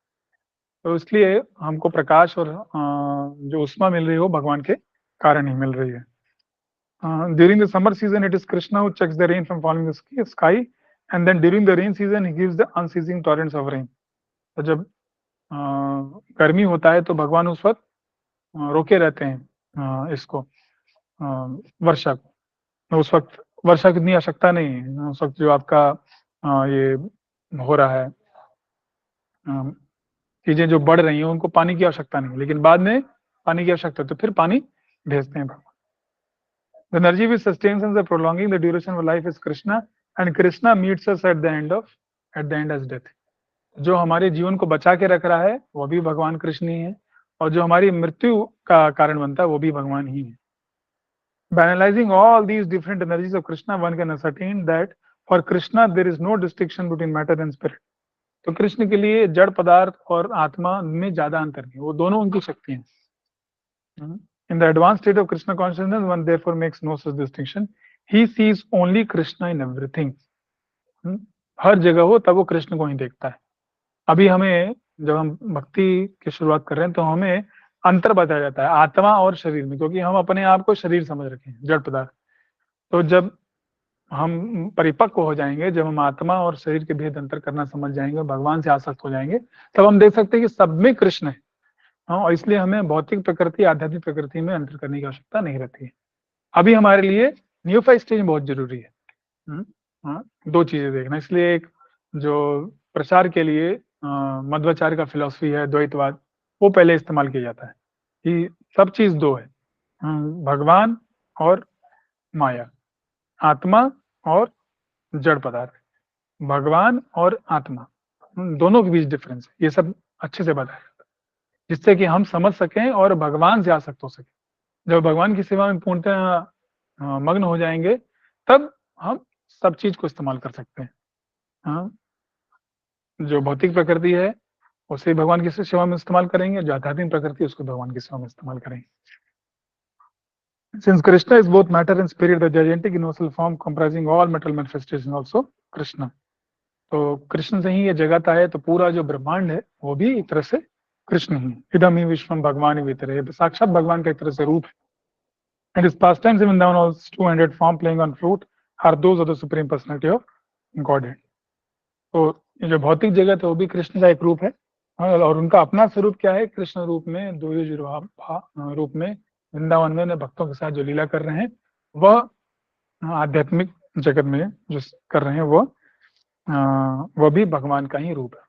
Speaker 3: तो इसलिए हमको प्रकाश और जो ऊष्मा मिल रही है वो भगवान के कारण ही मिल रही है। During the summer season it is Krishna who checks the rain from falling the sky, and then during the rain season he gives the unceasing torrents of rain. तो जब गर्मी होता है तो भगवान उस वक्त रोके रहते हैं इसको वर्षा को। उस वक्त वर्षा की इतनी आवश्यकता नहीं है। उस वक्त जो आपका ये हो रहा है चीजें जो बढ़ रही हैं उनको पानी की आवश्यकता नहीं, लेकिन बाद में पानी की आवश्यकता, तो फिर पानी भेजते हैं भगवान। The energy which sustains us and prolonging the duration of life is Krishna, and Krishna meets us at the end as death. जो हमारे जीवन को बचा के रख रहा है वो भी भगवान कृष्ण ही है, और जो हमारी मृत्यु का कारण बनता है वो भी भगवान ही है। By analyzing all these different energies of Krishna, one can ascertain that for Krishna there is no distinction between matter and spirit. तो कृष्ण के लिए जड़ पदार्थ और आत्मा में ज्यादा अंतर नहीं, वो दोनों उनकी शक्ति हैं। In the advanced state of Krishna consciousness, one therefore makes no such distinction. He sees only Krishna in everything. हर जगह हो तब वो कृष्ण को ही देखता है। अभी हमें जब हम भक्ति की शुरुआत कर रहे हैं तो हमें अंतर बताया जाता है आत्मा और शरीर में, क्योंकि हम अपने आप को शरीर समझ रखे हैं, जड़ पदार्थ। तो जब हम परिपक्व हो जाएंगे, जब हम आत्मा और शरीर के भेद अंतर करना समझ जाएंगे, भगवान से आसक्त हो जाएंगे, तब हम देख सकते हैं कि सब में कृष्ण है। हाँ, और इसलिए हमें भौतिक प्रकृति आध्यात्मिक प्रकृति में अंतर करने की आवश्यकता नहीं रहती है। अभी हमारे लिए न्यूफाई स्टेज बहुत जरूरी है। हाँ, दो चीजें देखना, इसलिए एक जो प्रचार के लिए मध्वाचार्य का फिलॉसफी है द्वैतवाद, वो पहले इस्तेमाल किया जाता है कि सब चीज दो है, भगवान और माया, आत्मा और जड़ पदार्थ, भगवान और आत्मा, दोनों के बीच डिफरेंस है। ये सब अच्छे से बताया जाता है जिससे कि हम समझ सकें और भगवान से आसक्त हो सके। जब भगवान की सेवा में पूर्णतः मग्न हो जाएंगे तब हम सब चीज को इस्तेमाल कर सकते हैं। हाँ, जो भौतिक प्रकृति है उसे भगवान की सेवा में इस्तेमाल करेंगे, जो आध्यात्मिक प्रकृति उसको भगवान की सेवा में इस्तेमाल करेंगे। Since Krishna is both matter and spirit, the gigantic universal form comprising all material manifestation also Krishna. तो कृष्ण से ही ये जगत है, तो पूरा जो ब्रह्मांड है वो भी एक तरह से कृष्ण ही। इदम ही विश्वम भगवान ही भीतर, साक्षात भगवान का एक तरह से रूप है। And his pastimes in Vrindavan, all 200 form playing on flute, are those of the supreme personality of Godhead. तो ये जो भौतिक जगत है वो भी कृष्ण का एक रूप है, और उनका अपना स्वरूप क्या है, कृष्ण रूप में, द्वैत रूप में वृंदावन में भक्तों के साथ जो लीला कर रहे हैं, वह आध्यात्मिक जगत में जो कर रहे हैं वह भी भगवान का ही रूप है,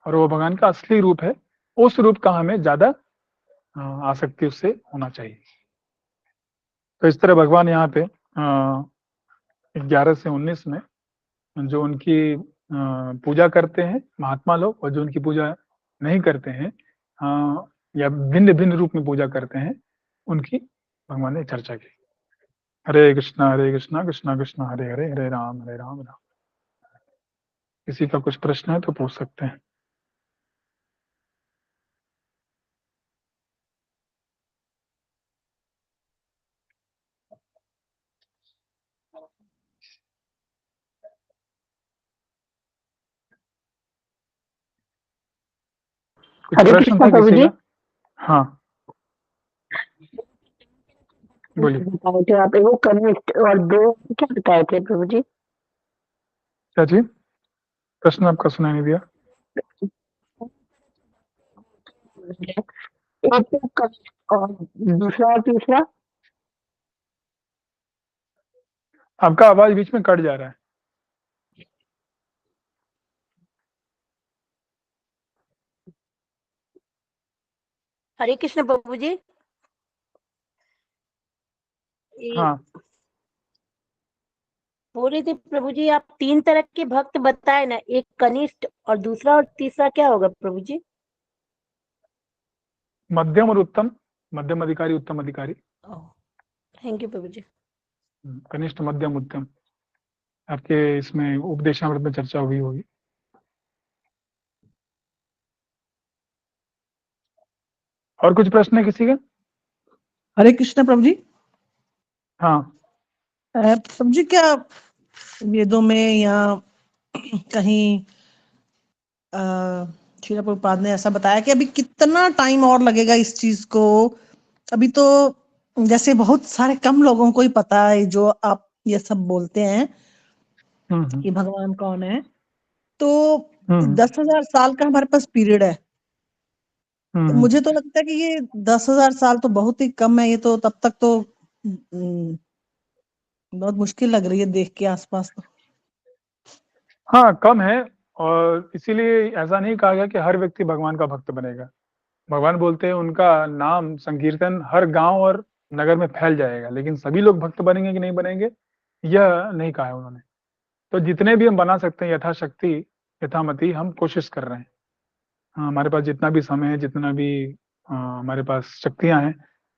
Speaker 3: और वो भगवान का असली रूप है। उस रूप का हमें ज्यादा आसक्ति उससे होना चाहिए। तो इस तरह भगवान यहाँ पे 11 से 19 में जो उनकी पूजा करते हैं महात्मा लोग, और जो उनकी पूजा नहीं करते हैं या भिन्न भिन्न रूप में पूजा करते हैं, उनकी भगवान ने चर्चा की। हरे कृष्णा कृष्णा कृष्णा हरे हरे, हरे राम राम। किसी का कुछ प्रश्न है तो पूछ सकते हैं।
Speaker 2: हरे कृष्ण प्रभु जी।
Speaker 3: हाँ बोलिए।
Speaker 2: बताए थे आप वो कनिष्ठ और दो क्या बताए थे प्रभु जी?
Speaker 3: क्या जी? प्रश्न आपका सुनाई नहीं दिया।
Speaker 2: एक कनिष्ठ और दूसरा और तीसरा?
Speaker 3: आपका आवाज बीच में कट जा रहा है।
Speaker 1: हरे कृष्ण प्रभु जी।
Speaker 3: हाँ
Speaker 1: बोल रहे थे प्रभु जी, आप 3 तरह के भक्त बताए ना, एक कनिष्ठ और दूसरा और तीसरा क्या होगा प्रभु जी?
Speaker 3: मध्यम और उत्तम, मध्यम अधिकारी उत्तम अधिकारी।
Speaker 1: थैंक यू प्रभु जी।
Speaker 3: कनिष्ठ मध्यम उत्तम आपके इसमें उपदेशामृत में चर्चा हुई होगी। और कुछ प्रश्न है किसी का?
Speaker 4: हरे कृष्ण प्रभु जी।
Speaker 3: हाँ
Speaker 4: प्रभु जी, क्या वेदों में या कहीं श्रील प्रभुपाद ने ऐसा बताया कि अभी कितना टाइम और लगेगा इस चीज को? अभी तो जैसे बहुत सारे कम लोगों को ही पता है जो आप ये सब बोलते हैं कि भगवान कौन है, तो 10,000 साल का हमारे पास पीरियड है। तो मुझे तो लगता है कि ये 10,000 साल तो बहुत ही कम है। ये तो तब तक तो बहुत मुश्किल लग रही है देख के आसपास। तो
Speaker 3: हाँ कम है, और इसीलिए ऐसा नहीं कहा गया कि हर व्यक्ति भगवान का भक्त बनेगा। भगवान बोलते हैं उनका नाम संकीर्तन हर गांव और नगर में फैल जाएगा, लेकिन सभी लोग भक्त बनेंगे कि नहीं बनेंगे यह नहीं कहा है उन्होंने। तो जितने भी हम बना सकते हैं यथाशक्ति यथामति हम कोशिश कर रहे हैं। हाँ, हमारे पास जितना भी समय है, जितना भी हमारे पास शक्तियां हैं,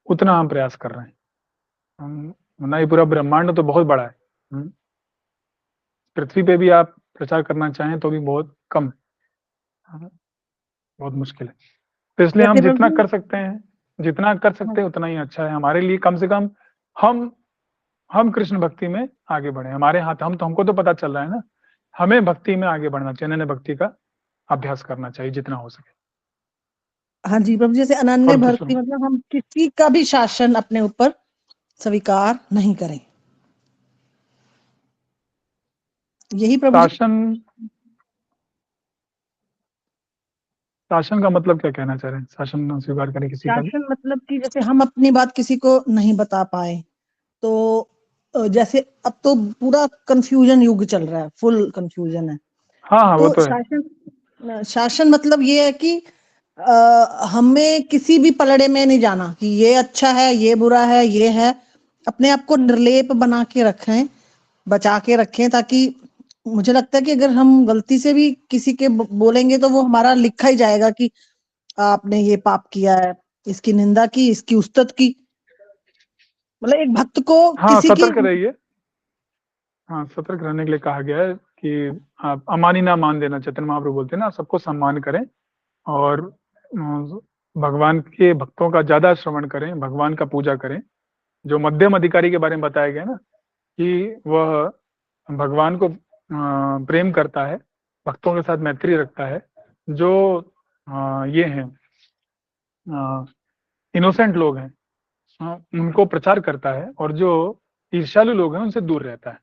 Speaker 3: उतना हम प्रयास कर रहे हैं। वरना ये पूरा ब्रह्मांड तो बहुत बड़ा है। पृथ्वी पे भी आप प्रचार करना चाहें तो भी बहुत कम, बहुत मुश्किल है। तो इसलिए हम
Speaker 4: जैसे
Speaker 3: जितना
Speaker 4: प्रभु
Speaker 3: कर सकते हैं, जितना कर सकते हैं उतना ही अच्छा है हमारे लिए। कम से कम हम कृष्ण भक्ति में आगे बढ़े। हमारे हाथ हमको तो पता चल रहा है ना, हमें भक्ति में आगे बढ़ना चाहिए, अनन्य भक्ति का अभ्यास करना चाहिए जितना हो सके।
Speaker 4: हाँ जी प्रभु, जैसे अनन्य
Speaker 3: और कुछ
Speaker 4: भक्ति मतलब हम किसी का भी शासन अपने ऊपर स्वीकार नहीं करें, यही प्रभु जी।
Speaker 3: शासन का मतलब क्या कहना चाह रहे हैं? शासन न स्वीकार करें किसी का भी?
Speaker 4: शासन मतलब कि जैसे हम अपनी बात किसी को नहीं बता पाए तो जैसे अब तो पूरा कंफ्यूजन युग चल रहा है, फुल कंफ्यूजन है।
Speaker 3: हाँ वो
Speaker 4: तो
Speaker 3: तो है।
Speaker 4: शासन मतलब ये है कि हमें किसी भी पलड़े में नहीं जाना कि ये अच्छा है ये बुरा है ये है। अपने आप को निर्लेप बना के रखें, बचा के रखें, ताकि मुझे लगता है कि अगर हम गलती से भी किसी के बोलेंगे तो वो हमारा लिखा ही जाएगा कि आपने ये पाप किया है, इसकी निंदा की, इसकी उस्तत की। मतलब एक भक्त को
Speaker 3: हाँ
Speaker 4: किसी की
Speaker 3: सतर्क रहिए। हाँ सतर्क रहने के लिए कहा गया है कि आप अमानी ना मान देना। चैतन्य महाप्रभु बोलते हैं ना, सबको सम्मान करें और भगवान के भक्तों का ज्यादा श्रवण करें, भगवान का पूजा करें। जो मध्यम अधिकारी के बारे में बताया गया ना कि वह भगवान को प्रेम करता है, भक्तों के साथ मैत्री रखता है। जो ये हैं इनोसेंट लोग हैं उनको प्रचार करता है, और जो ईर्ष्यालु लोग हैं उनसे दूर रहता है।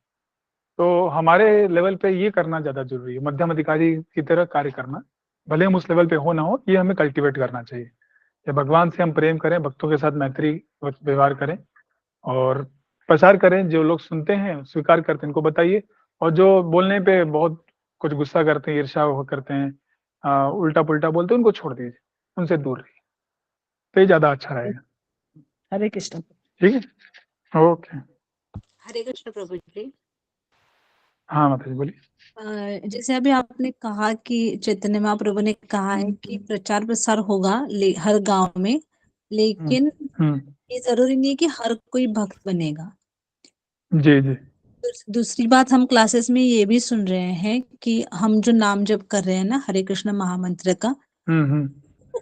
Speaker 3: तो हमारे लेवल पे ये करना ज्यादा जरूरी है, मध्यम अधिकारी की तरह कार्य करना। भले हम उस लेवल पे हो ना हो, ये हमें कल्टीवेट करना चाहिए कि भगवान से हम प्रेम करें, भक्तों के साथ मैत्री व्यवहार करें और प्रचार करें। जो लोग सुनते हैं स्वीकार करते हैं इनको बताइए, और जो बोलने पे बहुत कुछ गुस्सा करते हैं, ईर्ष्या करते हैं, उल्टा पुल्टा बोलते हैं, उनको छोड़ दीजिए, उनसे दूर रहिए, तो ये ज्यादा अच्छा रहेगा।
Speaker 4: हरे कृष्ण।
Speaker 3: ठीक है, ओके।
Speaker 6: हरे कृष्ण प्रभु जी।
Speaker 3: हाँ माता जी बोलिए।
Speaker 6: जैसे अभी आपने कहा कि चैतन्य महाप्रभु ने कहा है कि प्रचार प्रसार होगा हर गांव में, लेकिन ये जरूरी नहीं है कि हर कोई भक्त बनेगा।
Speaker 3: जी जी।
Speaker 6: दूसरी बात, हम क्लासेस में ये भी सुन रहे हैं कि हम जो नाम जप कर रहे हैं ना हरे कृष्ण महामंत्र का,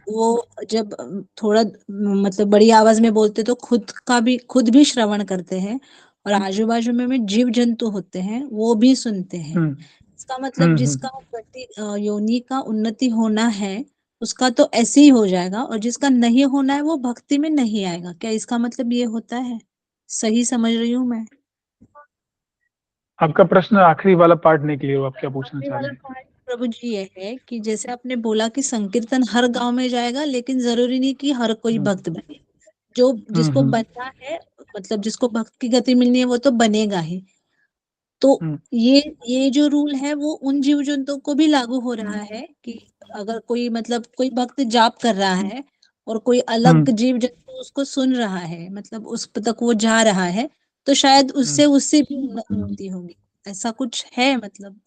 Speaker 6: वो जब थोड़ा मतलब बड़ी आवाज में बोलते तो खुद भी श्रवण करते हैं, और आजू बाजू में जीव जंतु होते हैं वो भी सुनते हैं। इसका मतलब जिसका गति योनि का उन्नति होना है उसका तो ऐसे ही हो जाएगा, और जिसका नहीं होना है वो भक्ति में नहीं आएगा। क्या इसका मतलब ये होता है? सही समझ रही हूँ मैं?
Speaker 3: आपका प्रश्न आखिरी वाला पार्ट नहीं क्लियर हुआ, आप क्या पूछना
Speaker 6: आखिरी
Speaker 3: चाह
Speaker 6: वाला
Speaker 3: रहे हैं?
Speaker 6: पार्ट प्रभु जी ये है कि जैसे आपने बोला कि संकीर्तन हर गांव में जाएगा, लेकिन जरूरी नहीं कि हर कोई भक्त बने। जो जिसको बनना है, मतलब जिसको भक्त की गति मिलनी है वो तो बनेगा ही। तो ये जो रूल है वो उन जीव जंतुओं को भी लागू हो रहा है कि अगर कोई मतलब कोई भक्त जाप कर रहा है और कोई अलग जीव जंतु उसको सुन रहा है, मतलब उस तक वो जा रहा है, तो शायद उससे भी उन्नति होगी। ऐसा कुछ है मतलब?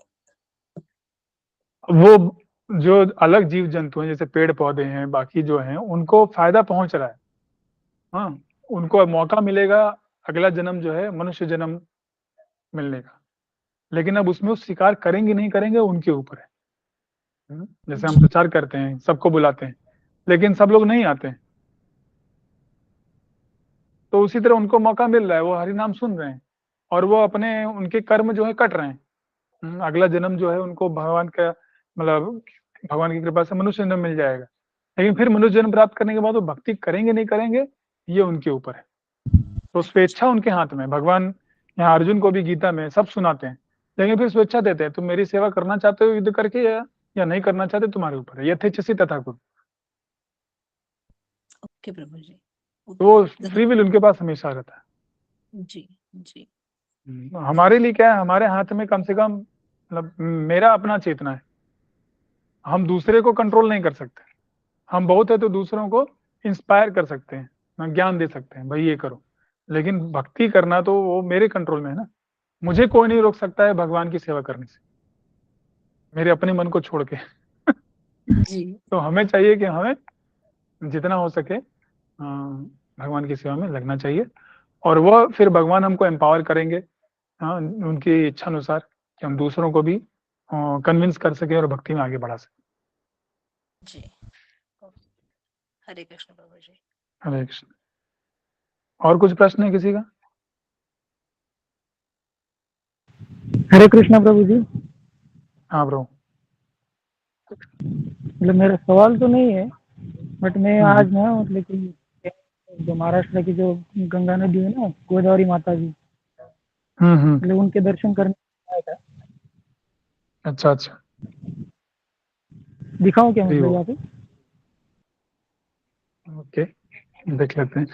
Speaker 3: वो जो अलग जीव जंतु हैं जैसे पेड़ पौधे हैं, बाकी जो हैं उनको फायदा पहुंच रहा है। हाँ, उनको मौका मिलेगा अगला जन्म जो है मनुष्य जन्म मिलने का, लेकिन अब उसमें वो स्वीकार करेंगे नहीं करेंगे उनके ऊपर है। जैसे हम प्रचार करते हैं, सबको बुलाते हैं, लेकिन सब लोग नहीं आते हैं, तो उसी तरह उनको मौका मिल रहा है, वो हरि नाम सुन रहे हैं और वो अपने उनके कर्म जो है कट रहे हैं। अगला जन्म जो है उनको भगवान का मतलब भगवान की कृपा से मनुष्य जन्म मिल जाएगा, लेकिन फिर मनुष्य जन्म प्राप्त करने के बाद वो भक्ति करेंगे नहीं करेंगे ये उनके ऊपर है। तो स्वेच्छा उनके हाथ में। भगवान यहाँ अर्जुन को भी गीता में सब सुनाते हैं, लेकिन फिर स्वेच्छा देते हैं, तुम मेरी सेवा करना चाहते हो युद्ध करके या नहीं करना चाहते, तुम्हारे ऊपर है। यथेच्छसि तथा कुरु।
Speaker 6: ओके प्रभु जी।
Speaker 3: तो फ्री विल उनके पास हमेशा रहता है।
Speaker 6: जी जी।
Speaker 3: हमारे लिए क्या है, हमारे हाथ में कम से कम मतलब मेरा अपना चेतना है हम दूसरे को कंट्रोल नहीं कर सकते। हम बहुत है तो दूसरों को इंस्पायर कर सकते हैं, ज्ञान दे सकते हैं, भाई ये करो। लेकिन भक्ति करना तो वो मेरे कंट्रोल में है ना। मुझे कोई नहीं रोक सकता है भगवान की सेवा करने से, मेरे अपने मन को छोड़ के।
Speaker 6: जी
Speaker 3: तो हमें चाहिए कि हमें जितना हो सके भगवान की सेवा में लगना चाहिए, और वह फिर भगवान हमको एम्पावर करेंगे उनकी इच्छा अनुसार, कि हम दूसरों को भी कन्विंस कर सके और भक्ति में आगे बढ़ा सके।
Speaker 6: जी। हरे कृष्ण प्रभु जी।
Speaker 3: हरे कृष्ण। और कुछ प्रश्न है किसी का?
Speaker 7: हरे कृष्णा प्रभु जी।
Speaker 3: हाँ ब्रो।
Speaker 7: मतलब मेरा सवाल तो नहीं है, बट मैं आज ना मतलब कि जो महाराष्ट्र की जो गंगा नदी है ना, गोदावरी माता जी, मतलब उनके दर्शन करने आया था।
Speaker 3: अच्छा अच्छा,
Speaker 7: दिखाऊं क्या
Speaker 3: सही
Speaker 7: मतलब
Speaker 3: हो।
Speaker 7: यहाँ पे?
Speaker 3: ओके, देख लेते हैं।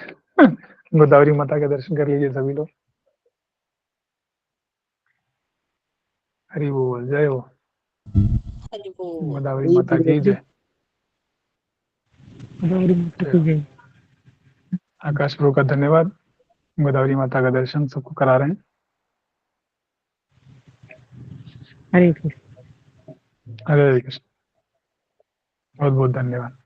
Speaker 3: गोदावरी माता के दर्शन कर लीजिए सभी लोग। हरि बोल, जय हो।
Speaker 6: हरि बोल।
Speaker 3: गोदावरी माता की जय।
Speaker 7: गोदावरी माता की जय।
Speaker 3: आकाश प्रभु का धन्यवाद, गोदावरी माता का दर्शन सबको करा रहे हैं।
Speaker 7: हरे कृष्ण।
Speaker 3: हरे कृष्ण, बहुत बहुत धन्यवाद।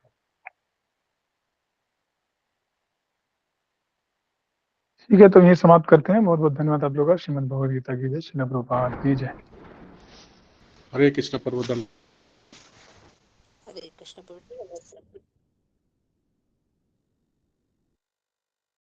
Speaker 3: ठीक है, तो यही समाप्त करते हैं। बहुत बहुत धन्यवाद आप लोगों का। श्रीमद् भगवद गीता की जय। श्रील प्रभुपाद की जय।
Speaker 8: हरे कृष्ण प्रभु।
Speaker 6: हरे कृष्ण प्रभु जी।